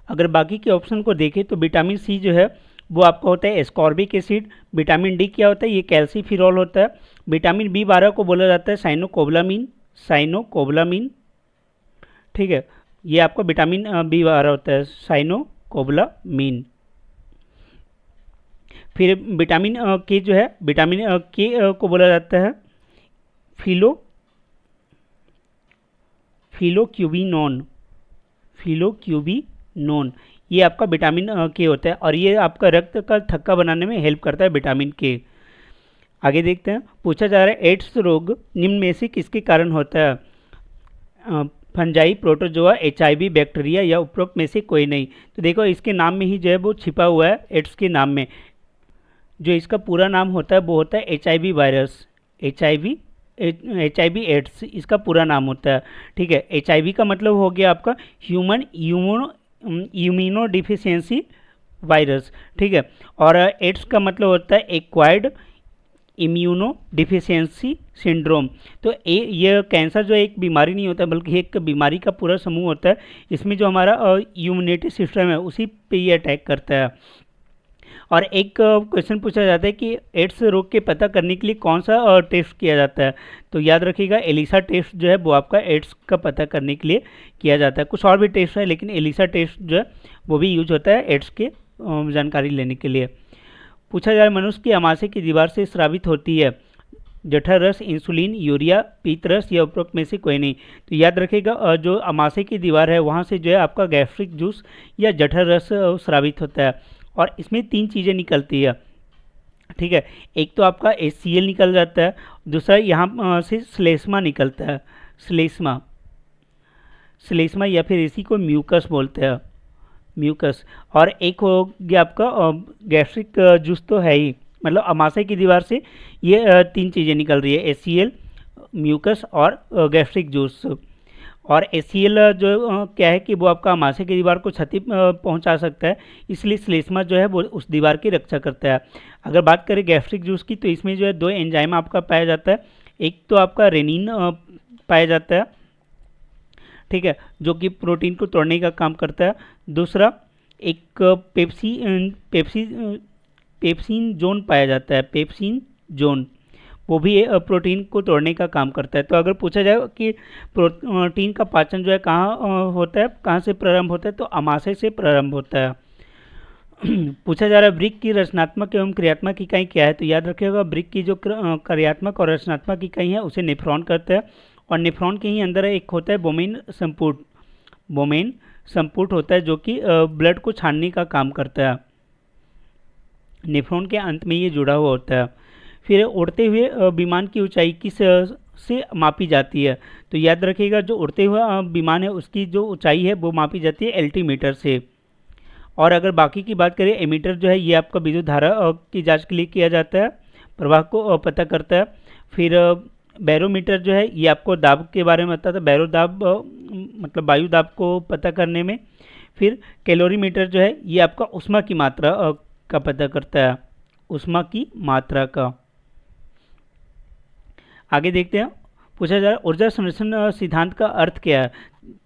अगर बाकी के ऑप्शन को देखें तो विटामिन सी जो है वो आपका होता है एस्कॉर्बिक एसिड। विटामिन डी क्या होता है, ये कैल्सीफिरॉल होता है। विटामिन बी12 को बोला जाता है साइनोकोबलामिन, साइनोकोबलामिन, ठीक है, ये आपका विटामिन बी12 होता है, साइनोकोबलामिन। फिर विटामिन के जो है, विटामिन के को बोला जाता है फिलोक्यूबिनोन, फिलोक्यूबिनोन, ये आपका विटामिन के होता है और ये आपका रक्त का थक्का बनाने में हेल्प करता है, विटामिन के। आगे देखते हैं, पूछा जा रहा है एड्स रोग निम्न में से किसके कारण होता है। फंजाई, प्रोटोजोआ, HIV, बैक्टीरिया, या उपरोक्त में से कोई नहीं। तो देखो इसके नाम में ही जो है वो छिपा हुआ है, एड्स के नाम में। जो इसका पूरा नाम होता है वो होता है HIV वायरस, HIV एड्स इसका पूरा नाम होता है, ठीक है। HIV का मतलब हो गया आपका ह्यूमन इम्यूनो डिफिशियंसी वायरस, ठीक है। और एड्स का मतलब होता है एक्वायर्ड इम्यूनो डिफिशियंसी सिंड्रोम। तो ये कैंसर जो एक बीमारी नहीं होता बल्कि एक बीमारी का पूरा समूह होता है। इसमें जो हमारा इम्यूनिटी सिस्टम है उसी पे ये अटैक करता है। और एक क्वेश्चन पूछा जाता है कि एड्स रोग के पता करने के लिए कौन सा टेस्ट किया जाता है। तो याद रखिएगा एलिसा टेस्ट जो है वो आपका एड्स का पता करने के लिए किया जाता है। कुछ और भी टेस्ट है लेकिन एलिसा टेस्ट जो है वो भी यूज होता है एड्स के जानकारी लेने के लिए। पूछा जाए मनुष्य की आमाशय की दीवार से स्रावित होती है जठर रस, इंसुलिन, यूरिया, पीत रस, या उपरोक्त में से कोई नहीं। तो याद रखिएगा जो आमाशय की दीवार है वहाँ से जो है आपका गैस्ट्रिक जूस या जठर रस स्रावित होता है और इसमें 3 चीज़ें निकलती है, ठीक है। एक तो आपका HCl निकल जाता है, दूसरा यहाँ से श्लेष्मा निकलता है, श्लेष्मा या फिर इसी को म्यूकस बोलते हैं, म्यूकस। और एक हो गया आपका गैस्ट्रिक जूस तो है ही, मतलब आमाशय की दीवार से ये 3 चीज़ें निकल रही है, HCl, म्यूकस और गैस्ट्रिक जूस। और HCl जो क्या है कि वो आपका आमाशय की दीवार को क्षति पहुंचा सकता है, इसलिए श्लेष्मा जो है वो उस दीवार की रक्षा करता है। अगर बात करें गैस्ट्रिक जूस की तो इसमें जो है 2 एंजाइम आपका पाया जाता है। एक तो आपका रेनिन पाया जाता है, ठीक है, जो कि प्रोटीन को तोड़ने का काम करता है। दूसरा एक पेप्सिन जोन पाया जाता है, पेप्सिन जोन, वो भी प्रोटीन को तोड़ने का काम करता है। तो अगर पूछा जाए कि प्रोटीन का पाचन जो है कहाँ होता है, कहाँ से प्रारंभ होता है, तो आमाशय से प्रारंभ होता है। पूछा जा रहा है वृक्क की रचनात्मक एवं क्रियात्मक इकाई क्या है। तो याद रखिएगा वृक्क की जो क्रियात्मक और रचनात्मक इकाई है उसे नेफ्रॉन कहते हैं और नेफ्रॉन के ही अंदर एक होता है बोमेन संपुट होता है जो कि ब्लड को छानने का काम करता है। नेफ्रॉन के अंत में ये जुड़ा हुआ होता है। फिर उड़ते हुए विमान की ऊंचाई किस से मापी जाती है। तो याद रखिएगा जो उड़ते हुए विमान है उसकी जो ऊंचाई है वो मापी जाती है एल्टीमीटर से। और अगर बाकी की बात करें एमीटर जो है ये आपका विद्युत धारा की जांच के लिए किया जाता है, प्रवाह को पता करता है। फिर बैरोमीटर जो है ये आपको दाब के बारे में बताता है, बैरो दाब मतलब वायु दाब को पता करने में। फिर कैलोरीमीटर जो है ये आपका ऊष्मा की मात्रा का पता करता है, ऊष्मा की मात्रा का। आगे देखते हैं, पूछा जा रहा है ऊर्जा संरक्षण सिद्धांत का अर्थ क्या है।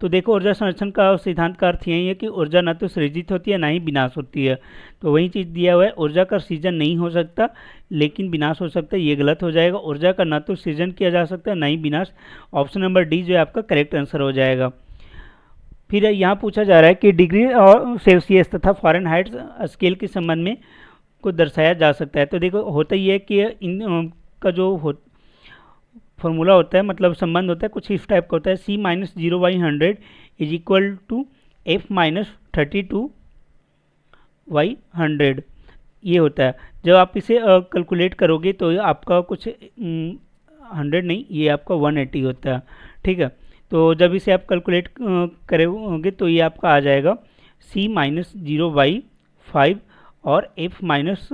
तो देखो ऊर्जा संरक्षण का सिद्धांत का अर्थ यही है कि ऊर्जा न तो सृजित होती है ना ही विनाश होती है। तो वही चीज़ दिया हुआ है, ऊर्जा का सृजन नहीं हो सकता लेकिन विनाश हो सकता है, ये गलत हो जाएगा। ऊर्जा का न तो सृजन किया जा सकता है ना ही विनाश, ऑप्शन नंबर डी जो है आपका करेक्ट आंसर हो जाएगा। फिर यहाँ पूछा जा रहा है कि डिग्री और सेल्सियस तथा फ़ारेनहाइट स्केल के संबंध में को दर्शाया जा सकता है। तो देखो होता ही है कि इन का जो फॉर्मूला होता है, मतलब संबंध होता है, कुछ इस टाइप का होता है, C minus 0/100 is equal to F minus 32/100 ये होता है। जब आप इसे कैलकुलेट करोगे तो आपका कुछ 100 नहीं, ये आपका 180 होता है। ठीक है, तो जब इसे आप कैलकुलेट करोगे तो ये आपका आ जाएगा C माइनस 0/5 और F माइनस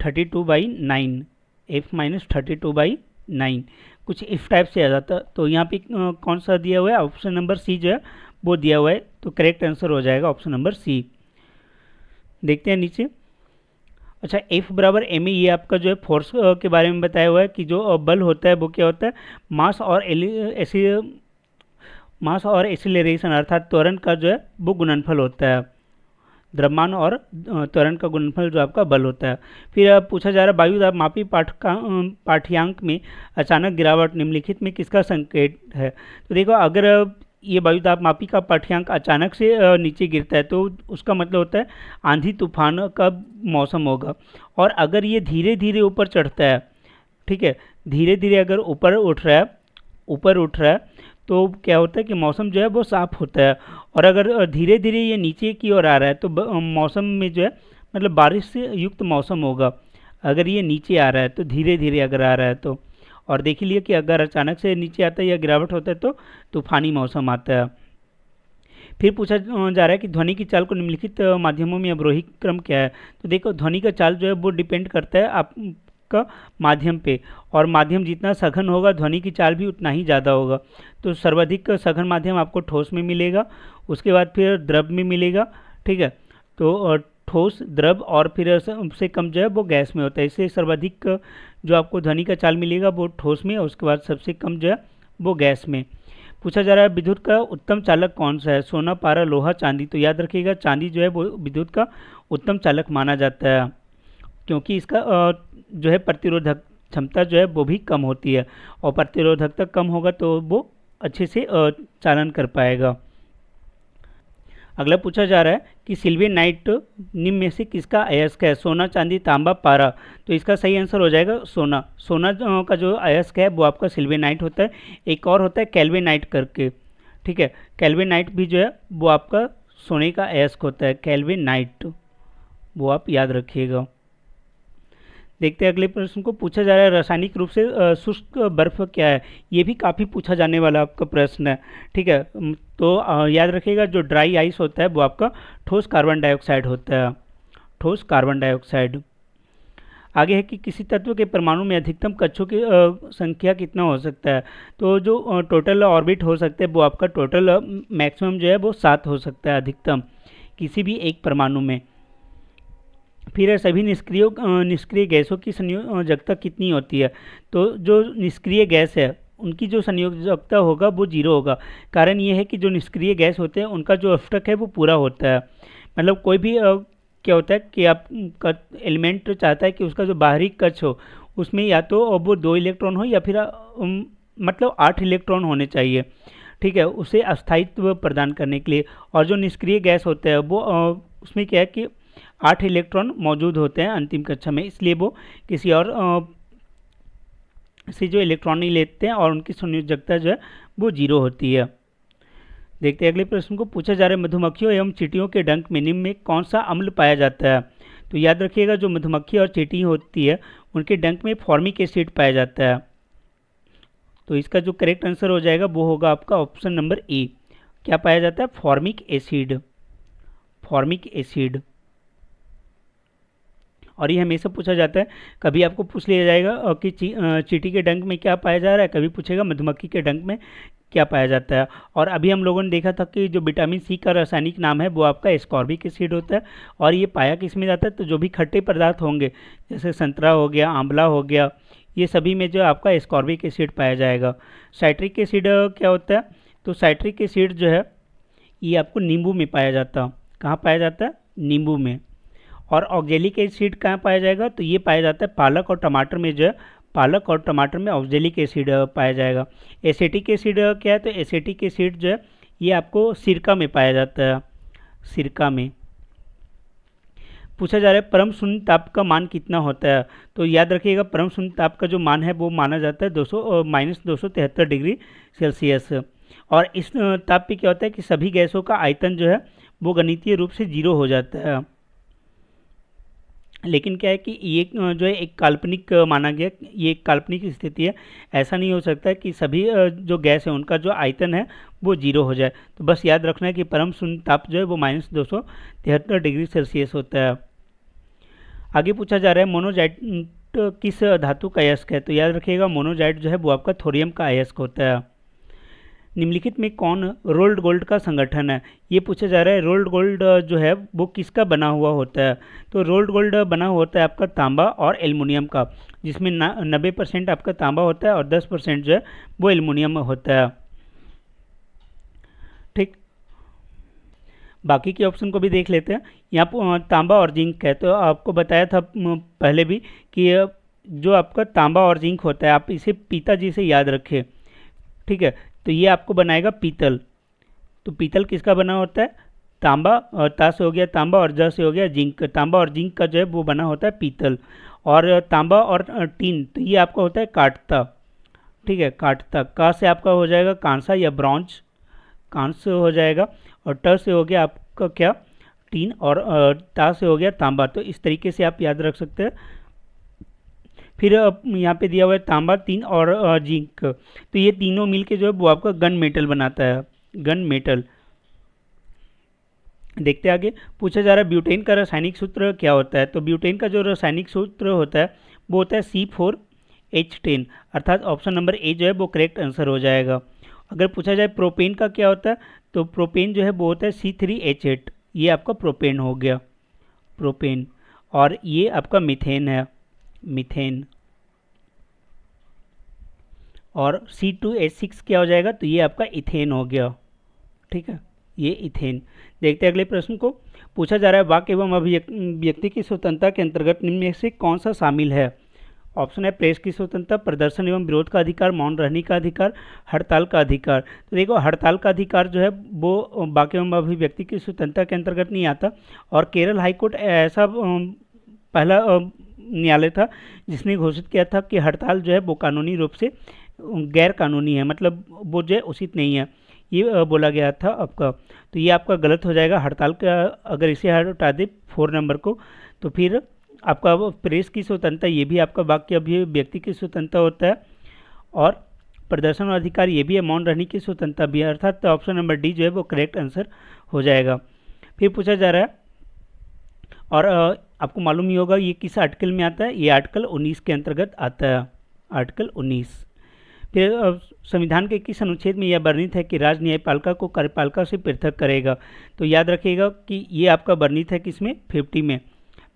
32/9, F माइनस 32/9 कुछ इस टाइप से आ जाता। तो यहाँ पे कौन सा दिया हुआ है, ऑप्शन नंबर सी जो है वो दिया हुआ है, तो करेक्ट आंसर हो जाएगा ऑप्शन नंबर सी। देखते हैं नीचे। अच्छा, F बराबर ma, ये आपका जो है फोर्स के बारे में बताया हुआ है कि जो बल होता है वो क्या होता है, मास और एक्सीलरेशन अर्थात त्वरण का जो है वो गुणनफल होता है। द्रव्यमान और त्वरण का गुणनफल जो आपका बल होता है। फिर अब पूछा जा रहा है वायुदाब मापी पाठ्यांक में अचानक गिरावट निम्नलिखित में किसका संकेत है। तो देखो अगर ये वायुदाब मापी का पाठ्यांक अचानक से नीचे गिरता है तो उसका मतलब होता है आंधी तूफान का मौसम होगा। और अगर ये धीरे धीरे ऊपर चढ़ता है, ठीक है, धीरे धीरे अगर ऊपर उठ रहा है तो क्या होता है कि मौसम जो है वो साफ़ होता है। और अगर धीरे धीरे ये नीचे की ओर आ रहा है तो मौसम में जो है मतलब बारिश से युक्त मौसम होगा। अगर ये नीचे आ रहा है तो धीरे धीरे अगर आ रहा है तो, और देख लिए कि अगर अचानक से नीचे आता है या गिरावट होता है तो तूफानी मौसम आता है। फिर पूछा जा रहा है कि ध्वनि की चाल को निम्नलिखित माध्यमों में अवरोही क्रम क्या है। तो देखो ध्वनि का चाल जो है वो डिपेंड करता है आपका माध्यम पे, और माध्यम जितना सघन होगा ध्वनि की चाल भी उतना ही ज़्यादा होगा। तो सर्वाधिक सघन माध्यम आपको ठोस में मिलेगा, उसके बाद फिर द्रव में मिलेगा। ठीक है, तो ठोस, द्रव और फिर सबसे कम जो है वो गैस में होता है। इससे सर्वाधिक जो आपको ध्वनि का चाल मिलेगा वो ठोस में, और उसके बाद सबसे कम जो है वो गैस में। पूछा जा रहा है विद्युत का उत्तम चालक कौन सा है, सोना, पारा, लोहा, चांदी। तो याद रखिएगा चांदी जो है वो विद्युत का उत्तम चालक माना जाता है, क्योंकि इसका जो है प्रतिरोधक क्षमता जो है वो भी कम होती है, और प्रतिरोधकता कम होगा तो वो अच्छे से चालन कर पाएगा। अगला पूछा जा रहा है कि सिल्वेनाइट निम्न में से किसका अयस्क है, सोना, चांदी, तांबा, पारा। तो इसका सही आंसर हो जाएगा सोना। सोना का जो अयस्क है वो आपका सिल्वेनाइट होता है। एक और होता है कैल्वेनाइट करके, ठीक है, कैल्वेनाइट भी जो है वो आपका सोने का अयस्क होता है, कैल्वेनाइट, वो आप याद रखिएगा। देखते हैं अगले प्रश्न को। पूछा जा रहा है रासायनिक रूप से शुष्क बर्फ क्या है। ये भी काफ़ी पूछा जाने वाला आपका प्रश्न है। ठीक है, तो याद रखिएगा जो ड्राई आइस होता है वो आपका ठोस कार्बन डाइऑक्साइड होता है, ठोस कार्बन डाइऑक्साइड। आगे है कि किसी तत्व के परमाणु में अधिकतम कक्षों की संख्या कितना हो सकता है। तो जो टोटल ऑर्बिट हो सकते हैं वो आपका टोटल मैक्सिमम जो है वो 7 हो सकता है अधिकतम किसी भी एक परमाणु में। फिर सभी निष्क्रिय गैसों की संयोजकता कितनी होती है। तो जो निष्क्रिय गैस है उनकी जो संयोजकता होगा वो 0 होगा। कारण ये है कि जो निष्क्रिय गैस होते हैं उनका जो अष्टक है वो पूरा होता है। मतलब कोई भी क्या होता है कि आपका एलिमेंट चाहता है कि उसका जो बाहरी कक्ष हो उसमें या तो वो 2 इलेक्ट्रॉन हो या फिर मतलब 8 इलेक्ट्रॉन होने चाहिए। ठीक है, उसे अस्थायित्व प्रदान करने के लिए। और जो निष्क्रिय गैस होता है वो उसमें क्या है कि 8 इलेक्ट्रॉन मौजूद होते हैं अंतिम कक्षा में, इसलिए वो किसी और से जो इलेक्ट्रॉन नहीं लेते हैं और उनकी संयोजकता जो है वो 0 होती है। देखते हैं अगले प्रश्न को। पूछा जा रहा है मधुमक्खियों एवं चींटियों के डंक में निम्न में कौन सा अम्ल पाया जाता है। तो याद रखिएगा जो मधुमक्खी और चींटी होती है उनके डंक में फॉर्मिक एसिड पाया जाता है। तो इसका जो करेक्ट आंसर हो जाएगा वो होगा आपका ऑप्शन नंबर ए। क्या पाया जाता है, फॉर्मिक एसिड, फॉर्मिक एसिड। और ये हमेशा पूछा जाता है, कभी आपको पूछ लिया जाएगा कि चींटी के डंक में क्या पाया जा रहा है, कभी पूछेगा मधुमक्खी के डंक में क्या पाया जाता है। और अभी हम लोगों ने देखा था कि जो विटामिन सी का रासायनिक नाम है वो आपका एस्कॉर्बिक एसिड होता है। और ये पाया किस में जाता है, तो जो भी खट्टे पदार्थ होंगे जैसे संतरा हो गया, आंवला हो गया, ये सभी में जो आपका एस्कॉर्बिक एसिड पाया जाएगा। साइट्रिक एसिड क्या होता है? तो साइट्रिक एसिड जो है ये आपको नींबू में पाया जाता है। कहाँ पाया जाता है? नींबू में। और ऑक्जेलिक एसिड कहाँ पाया जाएगा? तो ये पाया जाता है पालक और टमाटर में जो है, पालक और टमाटर में ऑक्जेलिक एसिड पाया जाएगा। एसिटिक एसिड क्या है? तो एसिटिक एसिड जो है ये आपको सिरका में पाया जाता है, सिरका में। पूछा जा रहा है परम शून्य ताप का मान कितना होता है? तो याद रखिएगा परम शून्य ताप का जो मान है वो माना जाता है -273 डिग्री सेल्सियस। और इस ताप पे क्या होता है कि सभी गैसों का आयतन जो है वो गणितीय रूप से 0 हो जाता है। लेकिन क्या है कि ये जो है एक काल्पनिक माना गया, ये एक काल्पनिक स्थिति है। ऐसा नहीं हो सकता कि सभी जो गैस है उनका जो आयतन है वो 0 हो जाए। तो बस याद रखना है कि परम शून्य ताप जो है वो -273 डिग्री सेल्सियस होता है। आगे पूछा जा रहा है मोनोजाइट किस धातु का अयस्क है? तो याद रखिएगा मोनोजाइट जो है वो आपका थोरियम का अयस्क होता है। निम्नलिखित में कौन रोल्ड गोल्ड का संगठन है? ये पूछा जा रहा है रोल्ड गोल्ड जो है वो किसका बना हुआ होता है? तो रोल्ड गोल्ड बना हुआ होता है आपका तांबा और एल्युमिनियम का, जिसमें 90% आपका तांबा होता है और 10% जो है वो एल्युमिनियम होता है। ठीक, बाकी के ऑप्शन को भी देख लेते हैं। यहाँ पर तांबा और जिंक है, तो आपको बताया था पहले भी कि जो आपका तांबा और जिंक होता है आप इसे पिताजी से याद रखें। ठीक है, तो ये आपको बनाएगा पीतल। तो पीतल किसका बना होता है? तांबा, और ता से हो गया तांबा और ज से हो गया जिंक। तांबा और जिंक का जो है वो बना होता है पीतल। और तांबा और टीन, तो ये आपका होता है काटता। ठीक है, काटता। का से आपका हो जाएगा कांसा या ब्रॉन्ज, कांस हो जाएगा। और ट से हो गया आपका क्या? टीन। और ता से हो गया तांबा। तो इस तरीके से आप याद रख सकते हैं। फिर यहाँ पे दिया हुआ है तांबा, टीन और जिंक। तो ये तीनों मिलके जो है वो आपका गन मेटल बनाता है, गन मेटल। देखते आगे। पूछा जा रहा है ब्यूटेन का रासायनिक सूत्र क्या होता है? तो ब्यूटेन का जो रासायनिक सूत्र होता है वो होता है C4H10, अर्थात ऑप्शन नंबर ए जो है वो करेक्ट आंसर हो जाएगा। अगर पूछा जाए प्रोपेन का क्या होता है, तो प्रोपेन जो है वो होता है C3H8, ये आपका प्रोपेन हो गया, प्रोपेन। और ये आपका मीथेन है, मीथेन। और C2H6 क्या हो जाएगा? तो ये आपका इथेन हो गया। ठीक है, ये इथेन। देखते हैं अगले प्रश्न को। पूछा जा रहा है वाक्य एवं अभिव्यक्ति की स्वतंत्रता के अंतर्गत निम्न में से कौन सा शामिल है? ऑप्शन है प्रेस की स्वतंत्रता, प्रदर्शन एवं विरोध का अधिकार, मौन रहने का अधिकार, हड़ताल का अधिकार। तो देखो हड़ताल का अधिकार जो है वो वाक्य एवं अभिव्यक्ति की स्वतंत्रता के अंतर्गत नहीं आता। और केरल हाईकोर्ट ऐसा पहला न्यायालय था जिसने घोषित किया था कि हड़ताल जो है वो कानूनी रूप से गैर कानूनी है, मतलब वो जो है उचित नहीं है, ये बोला गया था आपका। तो ये आपका गलत हो जाएगा। हड़ताल का अगर इसे हटा दे 4 नंबर को, तो फिर आपका प्रेस की स्वतंत्रता, ये भी आपका वाक्य अभिव्यक्ति की स्वतंत्रता होता है। और प्रदर्शन अधिकार ये भी है, मौन रहने की स्वतंत्रता भी है, अर्थात ऑप्शन नंबर डी जो है वो करेक्ट आंसर हो जाएगा। फिर पूछा जा रहा है, और आपको मालूम ही होगा ये किस आर्टिकल में आता है? ये आर्टिकल 19 के अंतर्गत आता है, आर्टिकल 19। फिर संविधान के किस अनुच्छेद में यह वर्णित है कि राज्य न्यायपालिका को कार्यपालिका से पृथक करेगा? तो याद रखिएगा कि ये आपका वर्णित है किसमें? 50 में।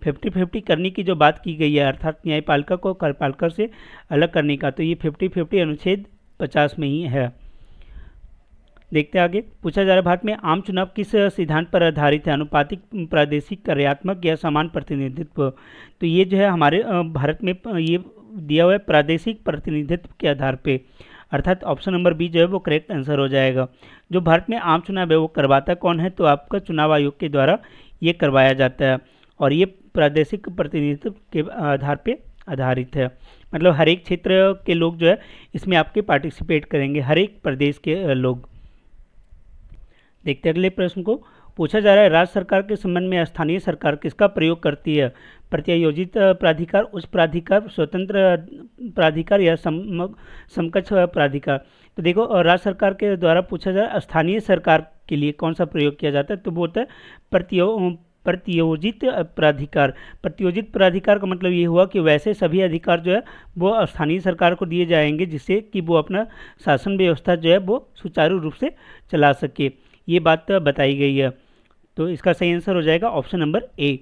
50-50 करने की जो बात की गई है, अर्थात न्यायपालिका को कार्यपालिका से अलग करने का, तो ये 50-50 अनुच्छेद 50 में ही है। देखते हैं आगे। पूछा जा रहा है भारत में आम चुनाव किस सिद्धांत पर आधारित है? अनुपातिक, प्रादेशिक, कार्यात्मक या समान प्रतिनिधित्व? तो ये जो है हमारे भारत में ये दिया हुआ है प्रादेशिक प्रतिनिधित्व के आधार पे, अर्थात ऑप्शन नंबर बी जो है वो करेक्ट आंसर हो जाएगा। जो भारत में आम चुनाव है वो करवाता कौन है? तो आपका चुनाव आयोग के द्वारा ये करवाया जाता है। और ये प्रादेशिक प्रतिनिधित्व के आधार पे आधारित है, मतलब हर एक क्षेत्र के लोग जो है इसमें आपके पार्टिसिपेट करेंगे, हर एक प्रदेश के लोग। देखते हैं अगले प्रश्न को। पूछा जा रहा है राज्य सरकार के संबंध में स्थानीय सरकार किसका प्रयोग करती है? प्रत्यायोजित प्राधिकार, उच्च प्राधिकार, स्वतंत्र प्राधिकार या समकक्ष प्राधिकार? तो देखो राज्य सरकार के द्वारा पूछा जा रहा है स्थानीय सरकार के लिए कौन सा प्रयोग किया जाता है? तो वो होता है प्रतियोजित प्राधिकार। प्रतियोजित प्राधिकार का मतलब ये हुआ कि वैसे सभी अधिकार जो है वो स्थानीय सरकार को दिए जाएंगे जिससे कि वो अपना शासन व्यवस्था जो है वो सुचारू रूप से चला सके, ये बात बताई गई है। तो इसका सही आंसर हो जाएगा ऑप्शन नंबर ए।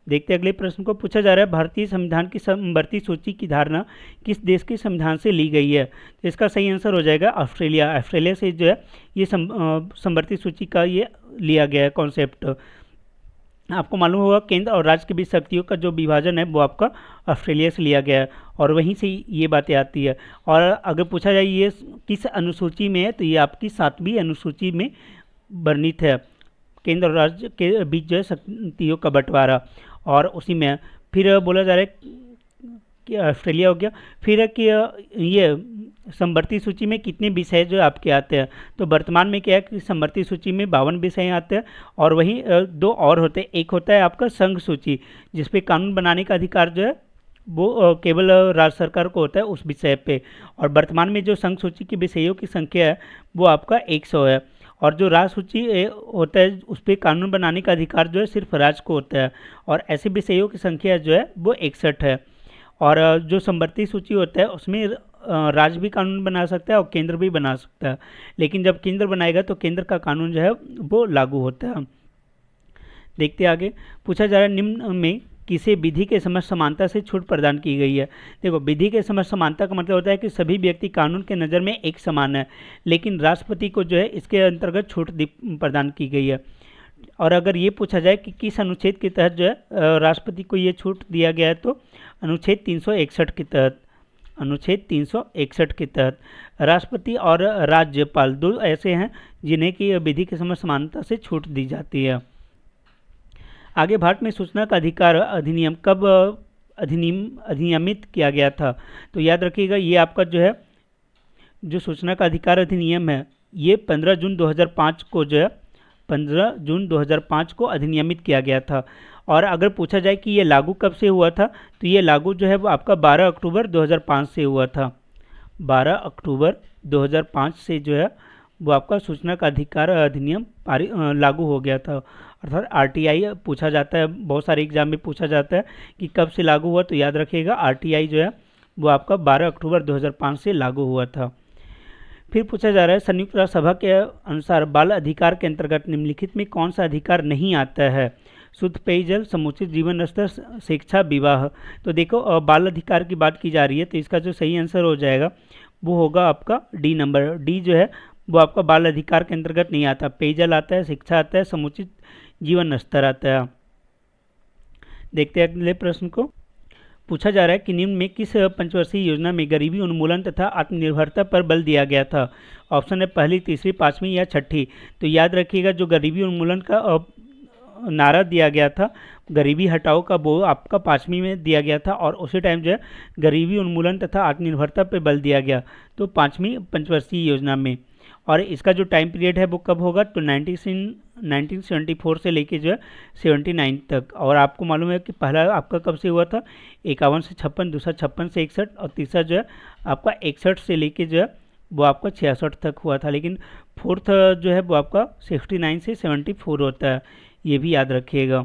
देखते हैं अगले प्रश्न को। पूछा जा रहा है भारतीय संविधान की समवर्ती सूची की धारणा किस देश के संविधान से ली गई है? तो इसका सही आंसर हो जाएगा ऑस्ट्रेलिया। ऑस्ट्रेलिया से जो है ये समवर्ती सूची का ये लिया गया है कॉन्सेप्ट। आपको मालूम होगा केंद्र और राज्य के बीच शक्तियों का जो विभाजन है वो आपका ऑस्ट्रेलिया से लिया गया है और वहीं से ये बातें आती है। और अगर पूछा जाए ये किस अनुसूची में है, तो ये आपकी 7वीं अनुसूची में वर्णित है, केंद्र और राज्य के बीच जो है शक्तियों का बंटवारा। और उसी में फिर बोला जा रहा है कि ऑस्ट्रेलिया हो गया। फिर है कि ये समवर्ती सूची में कितने विषय जो आपके आते हैं? तो वर्तमान में क्या है कि समवर्ती सूची में 52 विषय आते हैं और वहीं 2 और होते हैं। एक होता है आपका संघ सूची, जिसपे कानून बनाने का अधिकार जो है वो केवल राज्य सरकार को होता है उस विषय पे। और वर्तमान में जो संघ सूची के विषयों की संख्या है वो आपका 100 है। और जो राज्य सूची होता है उस पर कानून बनाने का अधिकार जो है सिर्फ राज्य को होता है और ऐसे विषयों की संख्या जो है वो 61 है। और जो समवर्ती सूची होता है उसमें राज्य भी कानून बना सकता है और केंद्र भी बना सकता है, लेकिन जब केंद्र बनाएगा तो केंद्र का कानून जो है वो लागू होता है। देखते आगे। पूछा जा रहा है निम्न में किसे विधि के समक्ष समानता से छूट प्रदान की गई है? देखो, विधि के समक्ष समानता का मतलब होता है कि सभी व्यक्ति कानून के नज़र में एक समान है, लेकिन राष्ट्रपति को जो है इसके अंतर्गत छूट प्रदान की गई है। और अगर ये पूछा जाए कि किस अनुच्छेद के तहत जो है राष्ट्रपति को ये छूट दिया गया है, तो अनुच्छेद 361 के तहत। अनुच्छेद 361 के तहत राष्ट्रपति और राज्यपाल 2 ऐसे हैं जिन्हें की विधि के समक्ष समानता से छूट दी जाती है। आगे, भारत में सूचना का अधिकार अधिनियम कब अधिनियमित किया गया था? तो याद रखिएगा ये आपका जो है जो सूचना का अधिकार अधिनियम है ये 15 जून 2005 को जो है 15 जून 2005 को अधिनियमित किया गया था। और अगर पूछा जाए कि ये लागू कब से हुआ था, तो ये लागू जो है वो आपका 12 अक्टूबर 2005 से हुआ था। 12 अक्टूबर 2005 से जो है वो आपका सूचना का अधिकार अधिनियम लागू हो गया था। अर्थात आरटीआई पूछा जाता है, बहुत सारे एग्जाम में पूछा जाता है कि कब से लागू हुआ, तो याद रखिएगा आरटीआई जो है वो आपका 12 अक्टूबर 2005 से लागू हुआ था। फिर पूछा जा रहा है संयुक्त राष्ट्र सभा के अनुसार बाल अधिकार के अंतर्गत निम्नलिखित में कौन सा अधिकार नहीं आता है? शुद्ध पेयजल, समुचित जीवन स्तर, शिक्षा, विवाह। तो देखो, बाल अधिकार की बात की जा रही है तो इसका जो सही आंसर हो जाएगा वो होगा आपका डी नंबर। डी जो है वो आपका बाल अधिकार के अंतर्गत नहीं आता। पेयजल आता है, शिक्षा आता है, समुचित जीवन स्तर आता है। देखते हैं अगले प्रश्न को। पूछा जा रहा है कि निम्न में किस पंचवर्षीय योजना में गरीबी उन्मूलन तथा आत्मनिर्भरता पर बल दिया गया था? ऑप्शन है पहली, तीसरी, 5वीं या 6ठी। तो याद रखिएगा जो गरीबी उन्मूलन का नारा दिया गया था, गरीबी हटाओ का, वो आपका 5वीं में दिया गया था और उसी टाइम जो है गरीबी उन्मूलन तथा आत्मनिर्भरता पर बल दिया गया तो 5वीं पंचवर्षीय योजना में। और इसका जो टाइम पीरियड है वो कब होगा, तो 1974 से लेके जो है 79 तक। और आपको मालूम है कि पहला आपका कब से हुआ था, 51 से 56, दूसरा 56 से 61 और तीसरा जो है आपका 61 से लेके जो है वो आपका 66 तक हुआ था। लेकिन फोर्थ जो है वो आपका 69 से 74 होता है, ये भी याद रखिएगा।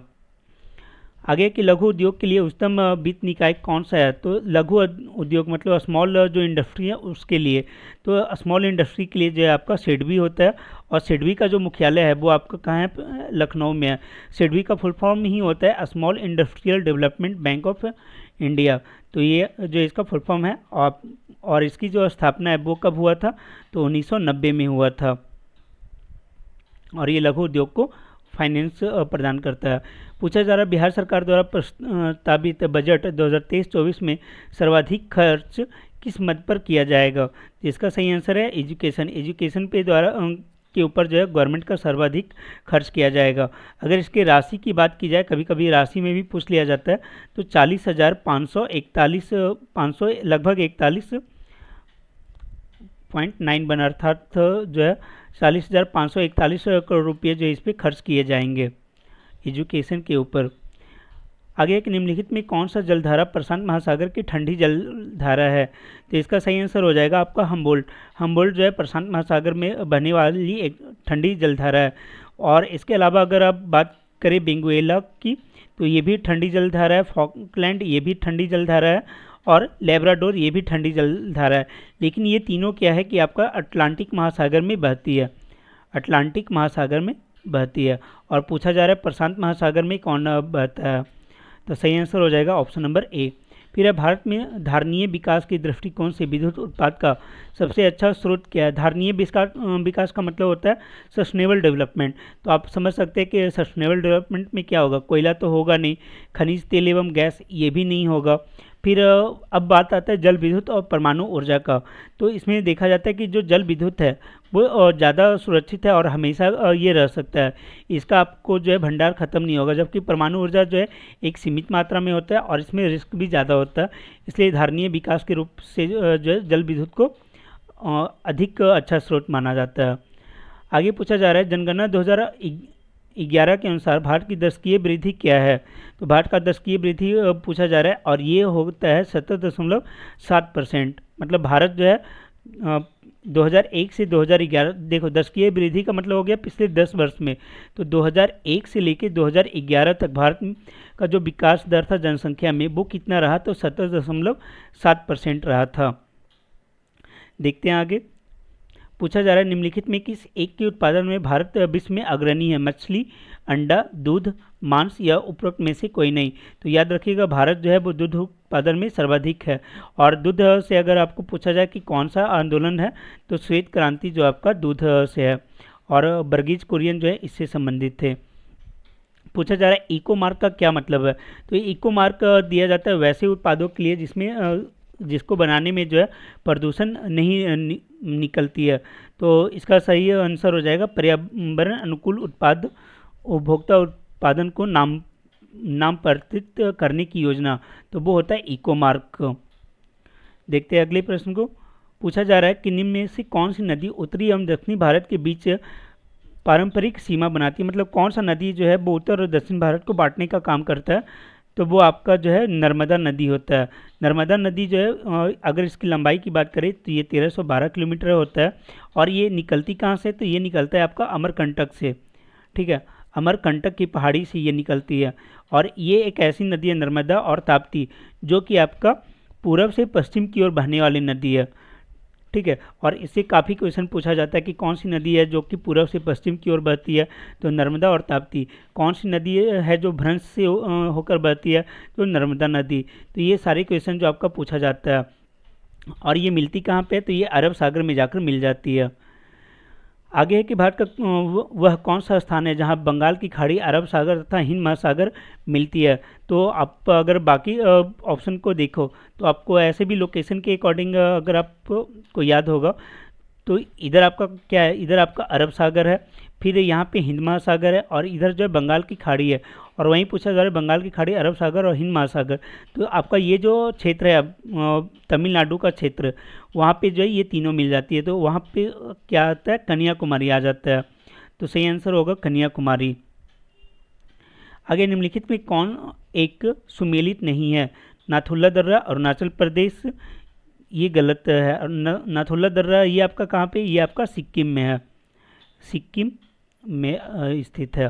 आगे कि लघु उद्योग के लिए उच्चतम वित्त निकाय कौन सा है? तो लघु उद्योग मतलब स्मॉल जो इंडस्ट्री है उसके लिए, तो स्मॉल इंडस्ट्री के लिए जो है आपका सिडबी होता है। और सिडबी का जो मुख्यालय है वो आपका कहाँ है, लखनऊ में है। सिडबी का फुल फॉर्म ही होता है small industrial development bank of India. तो ये जो इसका फुल फॉर्म है और इसकी जो स्थापना है वो कब हुआ था, तो 1990 में हुआ था। और ये लघु उद्योग को फाइनेंस प्रदान करता है। पूछा जा रहा है बिहार सरकार द्वारा प्रस्तावित बजट 2023-24 में सर्वाधिक खर्च किस मद पर किया जाएगा? इसका सही आंसर है एजुकेशन। एजुकेशन पे द्वारा के ऊपर जो है गवर्नमेंट का सर्वाधिक खर्च किया जाएगा। अगर इसके राशि की बात की जाए, कभी कभी राशि में भी पूछ लिया जाता है, तो 40,541 लगभग 41.9 बना, अर्थात जो है 40,541 करोड़ रुपये जो इस पर खर्च किए जाएंगे एजुकेशन के ऊपर। आगे एक निम्नलिखित में कौन सा जलधारा प्रशांत महासागर की ठंडी जलधारा है? तो इसका सही आंसर हो जाएगा आपका हम्बोल्ट। हम्बोल्ट जो है प्रशांत महासागर में बहने वाली एक ठंडी जलधारा है। और इसके अलावा अगर आप बात करें बेंगुएला की, तो ये भी ठंडी जलधारा है। फॉकलैंड ये भी ठंडी जलधारा है और लेब्राडोर ये भी ठंडी जलधारा है। लेकिन ये तीनों क्या है कि आपका अटलांटिक महासागर में बहती है, अटलांटिक महासागर में बहती है। और पूछा जा रहा है प्रशांत महासागर में कौन बहता है? तो सही आंसर हो जाएगा ऑप्शन नंबर ए। फिर है भारत में धारणीय विकास के दृष्टिकोण से विद्युत उत्पाद का सबसे अच्छा स्रोत क्या है। धारणीय विकास का मतलब होता है सस्टेनेबल डेवलपमेंट। तो आप समझ सकते हैं कि सस्टेनेबल डेवलपमेंट में क्या होगा, कोयला तो होगा नहीं, खनिज तेल एवं गैस ये भी नहीं होगा। फिर अब बात आता है जल विद्युत और परमाणु ऊर्जा का। तो इसमें देखा जाता है कि जो जल विद्युत है वो ज़्यादा सुरक्षित है और हमेशा ये रह सकता है, इसका आपको जो है भंडार खत्म नहीं होगा। जबकि परमाणु ऊर्जा जो है एक सीमित मात्रा में होता है और इसमें रिस्क भी ज़्यादा होता है, इसलिए धारणीय विकास के रूप से जो है जल विद्युत को अधिक अच्छा स्रोत माना जाता है। आगे पूछा जा रहा है जनगणना 2011 के अनुसार भारत की दशकीय वृद्धि क्या है। तो भारत का दशकीय वृद्धि पूछा जा रहा है और ये होता है 70.7%। मतलब भारत जो है 2001 से 2011, देखो दशकीय वृद्धि का मतलब हो गया पिछले 10 वर्ष में। तो 2001 से लेकर 2011 तक भारत का जो विकास दर था जनसंख्या में वो कितना रहा, तो 70.7% रहा था। देखते हैं आगे। पूछा जा रहा है निम्नलिखित में किस एक के उत्पादन में भारत विश्व में अग्रणी है। मछली, अंडा, दूध, मांस या उपरोक्त में से कोई नहीं। तो याद रखिएगा भारत जो है वो दूध उत्पादन में सर्वाधिक है। और दूध से अगर आपको पूछा जाए कि कौन सा आंदोलन है, तो श्वेत क्रांति जो आपका दूध से है, और वर्गीज कुरियन जो है इससे संबंधित थे। पूछा जा रहा है इको मार्क का क्या मतलब है। तो इको मार्क दिया जाता है वैसे उत्पादों के लिए जिसको बनाने में जो है प्रदूषण नहीं निकलती है। तो इसका सही आंसर हो जाएगा पर्यावरण अनुकूल उत्पाद उपभोक्ता उत्पादन को नामपत्रित करने की योजना। तो वो होता है इको मार्क। देखते हैं अगले प्रश्न को। पूछा जा रहा है कि निम्न में से कौन सी नदी उत्तरी एवं दक्षिणी भारत के बीच पारंपरिक सीमा बनाती है। मतलब कौन सा नदी जो है वो उत्तर और दक्षिण भारत को बांटने का काम करता है। तो वो आपका जो है नर्मदा नदी होता है। नर्मदा नदी जो है अगर इसकी लंबाई की बात करें तो ये 1312 किलोमीटर होता है। और ये निकलती कहाँ से, तो ये निकलता है आपका अमरकंटक से। ठीक है, अमरकंटक की पहाड़ी से ये निकलती है। और ये एक ऐसी नदी है नर्मदा और ताप्ती जो कि आपका पूर्व से पश्चिम की ओर बहने वाली नदी है। ठीक है, और इससे काफ़ी क्वेश्चन पूछा जाता है कि कौन सी नदी है जो कि पूर्व से पश्चिम की ओर बहती है, तो नर्मदा और ताप्ती। कौन सी नदी है जो भ्रंश से होकर बहती है, तो नर्मदा नदी। तो ये सारे क्वेश्चन जो आपका पूछा जाता है। और ये मिलती कहाँ पे है, तो ये अरब सागर में जाकर मिल जाती है। आगे है कि भारत का वह कौन सा स्थान है जहां बंगाल की खाड़ी, अरब सागर तथा हिंद महासागर मिलती है। तो आप अगर बाकी ऑप्शन को देखो तो आपको ऐसे भी लोकेशन के अकॉर्डिंग अगर आपको याद होगा तो इधर आपका क्या है, इधर आपका अरब सागर है, फिर यहाँ पे हिंद महासागर है, और इधर जो है बंगाल की खाड़ी है। और वहीं पूछा जा रहा है बंगाल की खाड़ी, अरब सागर और हिंद महासागर। तो आपका ये जो क्षेत्र है तमिलनाडु का क्षेत्र, वहाँ पे जो है ये तीनों मिल जाती है। तो वहाँ पे क्या आता है, कन्याकुमारी आ जाता है। तो सही आंसर होगा कन्याकुमारी। आगे निम्नलिखित में कौन एक सुमेलित नहीं है। नाथुला दर्रा अरुणाचल प्रदेश, ये गलत है। नाथुला दर्रा ये आपका कहाँ पे, ये आपका सिक्किम में है, सिक्किम में स्थित है।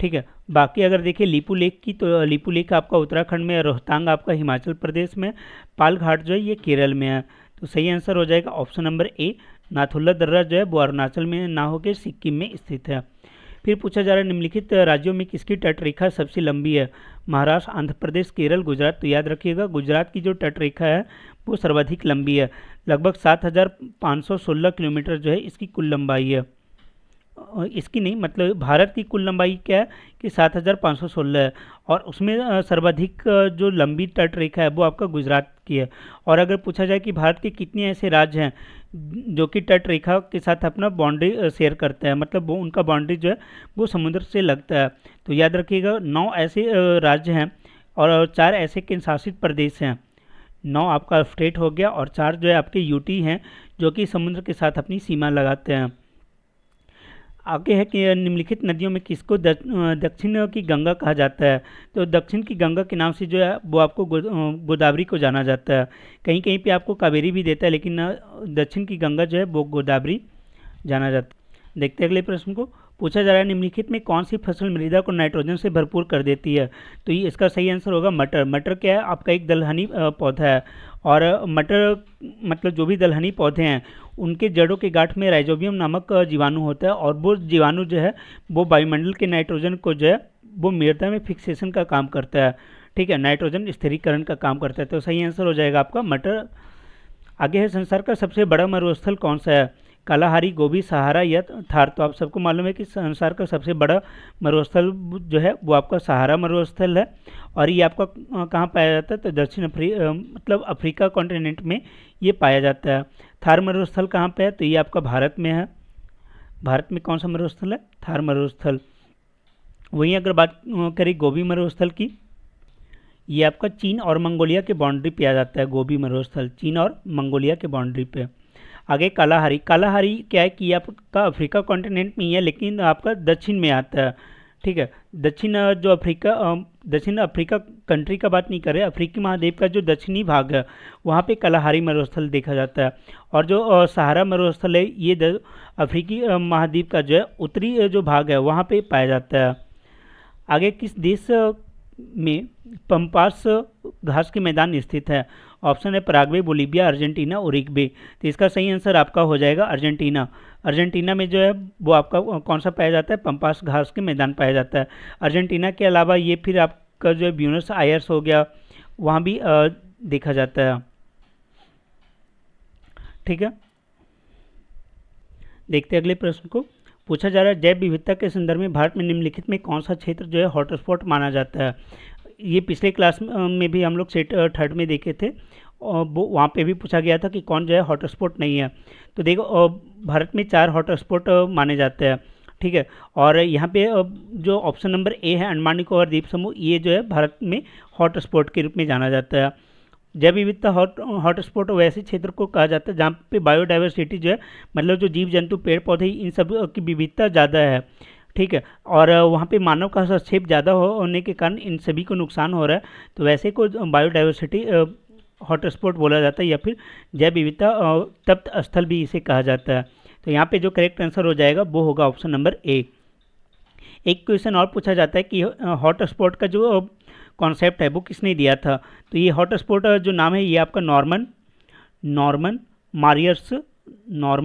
ठीक है, बाकी अगर देखिए लीपू लेक की, तो लीपू लेक आपका उत्तराखंड में, रोहतांग आपका हिमाचल प्रदेश में, पाल घाट जो है ये केरल में है। तो सही आंसर हो जाएगा ऑप्शन नंबर ए, नाथुला दर्रा जो है वो अरुणाचल में ना होकर सिक्किम में स्थित है। फिर पूछा जा रहा है निम्नलिखित राज्यों में किसकी तटरेखा सबसे लंबी है। महाराष्ट्र, आंध्र प्रदेश, केरल, गुजरात। तो याद रखिएगा गुजरात की जो तटरेखा है वो सर्वाधिक लंबी है, लगभग 7516 किलोमीटर जो है इसकी कुल लंबाई है। इसकी नहीं, मतलब भारत की कुल लंबाई क्या है कि 7516 है, और उसमें सर्वाधिक जो लंबी तटरेखा है वो आपका गुजरात की है। और अगर पूछा जाए कि भारत के कितने ऐसे राज्य हैं जो कि तटरेखा के साथ अपना बाउंड्री शेयर करते हैं, मतलब वो उनका बाउंड्री जो है वो समुद्र से लगता है, तो याद रखिएगा 9 ऐसे राज्य हैं और 4 ऐसे केंद्र शासित प्रदेश हैं। 9 आपका स्टेट हो गया और 4 जो है आपके यूटी हैं जो कि समुद्र के साथ अपनी सीमा लगाते हैं। आगे है कि निम्नलिखित नदियों में किसको दक्षिण की गंगा कहा जाता है। तो दक्षिण की गंगा के नाम से जो है वो आपको गोदावरी को जाना जाता है। कहीं कहीं पे आपको कावेरी भी देता है, लेकिन दक्षिण की गंगा जो है वो गोदावरी जाना जाता है। देखते हैं अगले प्रश्न को। पूछा जा रहा है निम्नलिखित में कौन सी फसल मृदा को नाइट्रोजन से भरपूर कर देती है। तो ये इसका सही आंसर होगा मटर। मटर क्या है, आपका एक दलहनी पौधा है, और मटर मतलब जो भी दलहनी पौधे हैं उनके जड़ों के गांठ में राइजोबियम नामक जीवाणु होता है, और वो जीवाणु जो है वो वायुमंडल के नाइट्रोजन को जो है वो मृदा में फिक्सेशन का काम करता है, ठीक है, नाइट्रोजन स्थिरीकरण का काम करता है। तो सही आंसर हो जाएगा आपका मटर। आगे है, संसार का सबसे बड़ा मरुस्थल कौन सा है? कालाहारी, गोबी, सहारा या थार? तो आप सबको मालूम है कि संसार का सबसे बड़ा मरुस्थल जो है वो आपका सहारा मरुस्थल है। और ये आपका कहाँ पाया जाता है? तो दक्षिण मतलब अफ्रीका कॉन्टिनेंट में ये पाया जाता है। थार मरुस्थल कहाँ पे है? तो ये आपका भारत में है। भारत में कौन सा मरुस्थल है? थार मरुस्थल। वहीं अगर बात करें गोबी मरुस्थल की, ये आपका चीन और मंगोलिया के बाउंड्री पे आ जाता है। गोबी मरुस्थल चीन और मंगोलिया के बाउंड्री पे। आगे कालाहारी। कालाहारी क्या है कि आपका अफ्रीका कॉन्टिनेंट में ही है, लेकिन आपका दक्षिण में आता है, ठीक है। दक्षिण अफ्रीका कंट्री का बात नहीं कर रहे, अफ्रीकी महाद्वीप का जो दक्षिणी भाग है वहाँ पे कालाहारी मरुस्थल देखा जाता है। और जो सहारा मरुस्थल है ये अफ्रीकी महाद्वीप का जो है उत्तरी जो भाग है वहाँ पे पाया जाता है। आगे किस देश में पंपास घास के मैदान स्थित है? ऑप्शन है पराग्वे, बोलीविया, अर्जेंटीना, उरुग्वे। तो इसका सही आंसर आपका हो जाएगा अर्जेंटीना। अर्जेंटीना में जो है वो आपका कौन सा पाया जाता है? पंपास घास के मैदान पाया जाता है। अर्जेंटीना के अलावा ये फिर आपका जो है ब्यूनस आयर्स हो गया, वहाँ भी देखा जाता है, ठीक है। देखते हैं अगले प्रश्न को। पूछा जा रहा है, जैव विविधता के संदर्भ में भारत में निम्नलिखित में कौन सा क्षेत्र जो है हॉटस्पॉट माना जाता है? ये पिछले क्लास में भी हम लोग सेट थर्ड में देखे थे, और वो वहाँ पे भी पूछा गया था कि कौन जो है हॉटस्पॉट नहीं है। तो देखो भारत में 4 हॉटस्पॉट माने जाते हैं, ठीक है। और यहाँ पे जो ऑप्शन नंबर ए है अंडमान निकोबार द्वीप समूह, ये जो है भारत में हॉटस्पॉट के रूप में जाना जाता है। जैव विविधता हॉटस्पॉट वैसे क्षेत्र को कहा जाता है जहाँ पे बायोडाइवर्सिटी जो है, मतलब जो जीव जंतु पेड़ पौधे इन सब की विविधता ज़्यादा है, ठीक है। और वहाँ पे मानव का हस्तक्षेप ज़्यादा होने के कारण इन सभी को नुकसान हो रहा है, तो वैसे को बायोडाइवर्सिटी हॉटस्पॉट बोला जाता है, या फिर जैव विविधता तप्त स्थल भी इसे कहा जाता है। तो यहाँ पे जो करेक्ट आंसर हो जाएगा वो होगा ऑप्शन नंबर ए। एक क्वेश्चन और पूछा जाता है कि हॉटस्पॉट का जो कॉन्सेप्ट है वो किसने दिया था? तो ये हॉटस्पॉट जो नाम है ये आपका नॉर्मन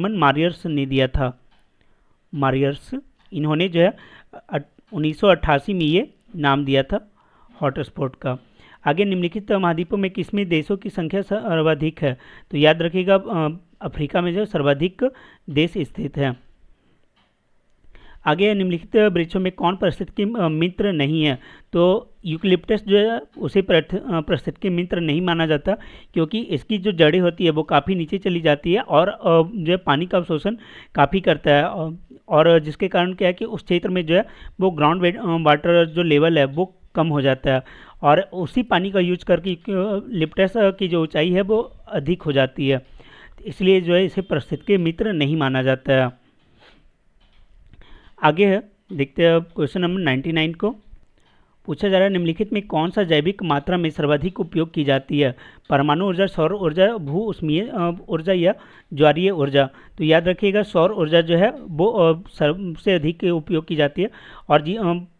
मारियर्स ने दिया था। मारियर्स, इन्होंने जो है 1988 में ये नाम दिया था हॉटस्पॉट का। आगे, निम्नलिखित महाद्वीपों में किसमें देशों की संख्या सर्वाधिक है? तो याद रखिएगा अफ्रीका में जो सर्वाधिक देश स्थित है। आगे, निम्नलिखित वृक्षों में कौन पारिस्थितिकी मित्र नहीं है? तो यूकलिप्टस जो है उसे पारिस्थितिकी मित्र नहीं माना जाता, क्योंकि इसकी जो जड़ें होती है वो काफ़ी नीचे चली जाती है और जो है पानी का अवशोषण काफ़ी करता है, और जिसके कारण क्या है कि उस क्षेत्र में जो है वो ग्राउंड वाटर जो लेवल है वो कम हो जाता है, और उसी पानी का यूज करके लिप्टस की जो ऊंचाई है वो अधिक हो जाती है, इसलिए जो है इसे पारिस्थितिकी मित्र नहीं माना जाता है। आगे है, देखते हैं क्वेश्चन नंबर 99 को। पूछा जा रहा है, निम्नलिखित में कौन सा जैविक मात्रा में सर्वाधिक उपयोग की जाती है? परमाणु ऊर्जा, सौर ऊर्जा, भू उष्मीय ऊर्जा या ज्वारीय ऊर्जा? तो याद रखिएगा सौर ऊर्जा जो है वो सबसे अधिक उपयोग की जाती है, और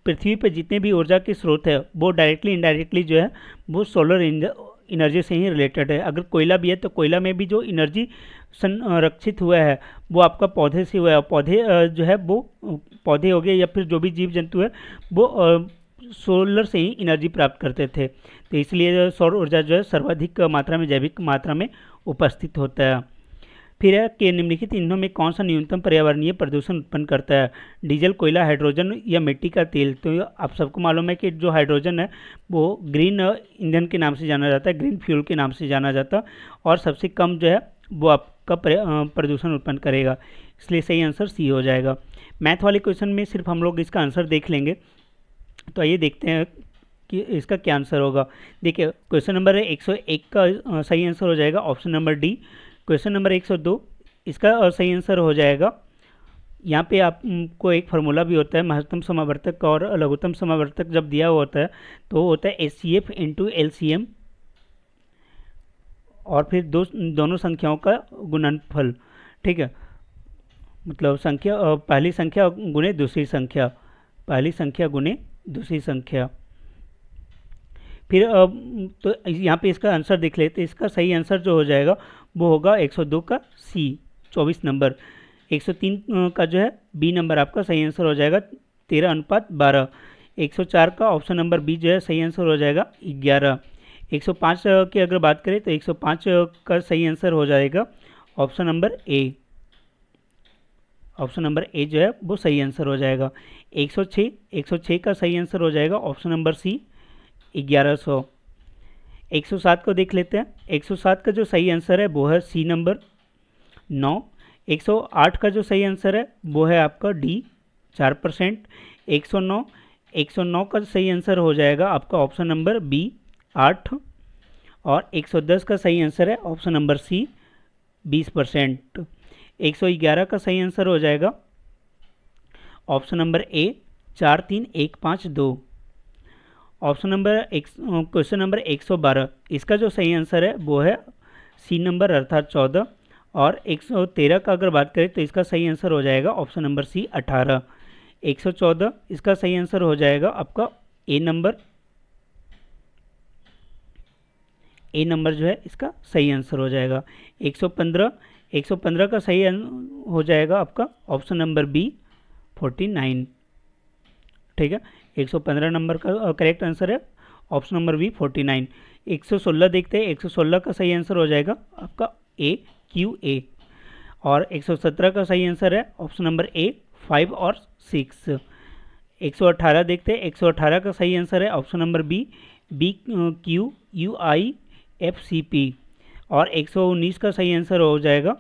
पृथ्वी पर जितने भी ऊर्जा के स्रोत है वो डायरेक्टली इनडायरेक्टली जो है वो सोलर एनर्जी से ही रिलेटेड है। अगर कोयला भी है तो कोयला में भी जो एनर्जी संरक्षित हुआ है वो आपका पौधे से हुआ है। पौधे जो है वो पौधे हो गए या फिर जो भी जीव जंतु है वो सोलर से ही एनर्जी प्राप्त करते थे, तो इसलिए सौर ऊर्जा जो है सर्वाधिक मात्रा में जैविक मात्रा में उपस्थित होता है। फिर है कि निम्नलिखित ईंधनों में कौन सा न्यूनतम पर्यावरणीय प्रदूषण उत्पन्न करता है? डीजल, कोयला, हाइड्रोजन या मिट्टी का तेल? तो आप सबको मालूम है कि जो हाइड्रोजन है वो ग्रीन ईंधन के नाम से जाना जाता है, ग्रीन फ्यूल के नाम से जाना जाता है, और सबसे कम जो है वो आपका प्रदूषण उत्पन्न करेगा, इसलिए सही आंसर सी हो जाएगा। मैथ वाले क्वेश्चन में सिर्फ हम लोग इसका आंसर देख लेंगे, तो आइए देखते हैं कि इसका क्या आंसर होगा। देखिए क्वेश्चन नंबर 101 का सही आंसर हो जाएगा option number D. Question number 102 इसका सही आंसर हो जाएगा, यहाँ पे आपको एक फार्मूला भी होता है, महत्तम समावर्तक और लघुत्तम समावर्तक जब दिया हुआ होता है तो होता है HCF इंटू LCM, और फिर दोनों संख्याओं का गुणनफल, ठीक है। मतलब संख्या पहली संख्या गुणे दूसरी संख्या, पहली संख्या गुणे दूसरी संख्या। फिर तो यहाँ पे इसका आंसर देख लेते हैं। इसका सही आंसर जो हो जाएगा वो होगा 102 का सी 24 नंबर। 103 का जो है बी नंबर आपका सही आंसर हो जाएगा 13:12। 104 का ऑप्शन नंबर बी जो है सही आंसर हो जाएगा 11। 105 की अगर बात करें तो 105 का सही आंसर हो जाएगा option number A. Option number A जो है वो सही आंसर हो जाएगा। 106 का सही आंसर हो जाएगा ऑप्शन नंबर सी 1100। 107 को देख लेते हैं। 107 का जो सही आंसर है वो है सी नंबर 9। 108 का जो सही आंसर है वो है आपका डी 4%। 109 का सही आंसर हो जाएगा आपका ऑप्शन नंबर बी 8। और 110 का सही आंसर है ऑप्शन नंबर सी 20%। 111 का सही आंसर हो जाएगा option number A 43152। Question number 112, इसका जो सही आंसर है वो है सी नंबर अर्थात 14। और 113 का अगर बात करें तो इसका सही आंसर हो जाएगा ऑप्शन नंबर सी 18। 114 इसका सही आंसर हो जाएगा आपका ए नंबर जो है इसका सही आंसर हो जाएगा। 115 का सही हो जाएगा आपका ऑप्शन नंबर बी 49। ठीक है, 115 नंबर का करेक्ट आंसर है ऑप्शन नंबर बी 49। 116 देखते हैं। 116 का सही आंसर हो जाएगा आपका ए क्यू ए। और 117 का सही आंसर है ऑप्शन नंबर ए 5 और 6। 118 देखते हैं। 118 का सही आंसर है option number B Q U I F C P. और 119 का सही आंसर हो जाएगा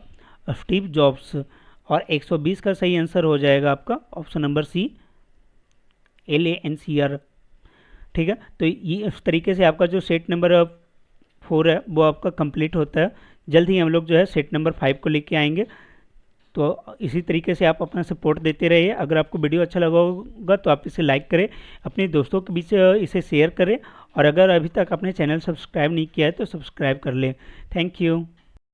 स्टीव जॉब्स। और 120 का सही आंसर हो जाएगा आपका ऑप्शन नंबर सी LANCR। ठीक है, तो ये इस तरीके से आपका जो सेट नंबर 4 है वो आपका कंप्लीट होता है। जल्द ही हम लोग जो है सेट नंबर 5 को लेके आएंगे। तो इसी तरीके से आप अपना सपोर्ट देते रहिए। अगर आपको वीडियो अच्छा लगा होगा तो आप इसे लाइक करें, अपने दोस्तों के बीच इसे शेयर करें। और अगर अभी तक आपने चैनल सब्सक्राइब नहीं किया है तो सब्सक्राइब कर लें। Thank you.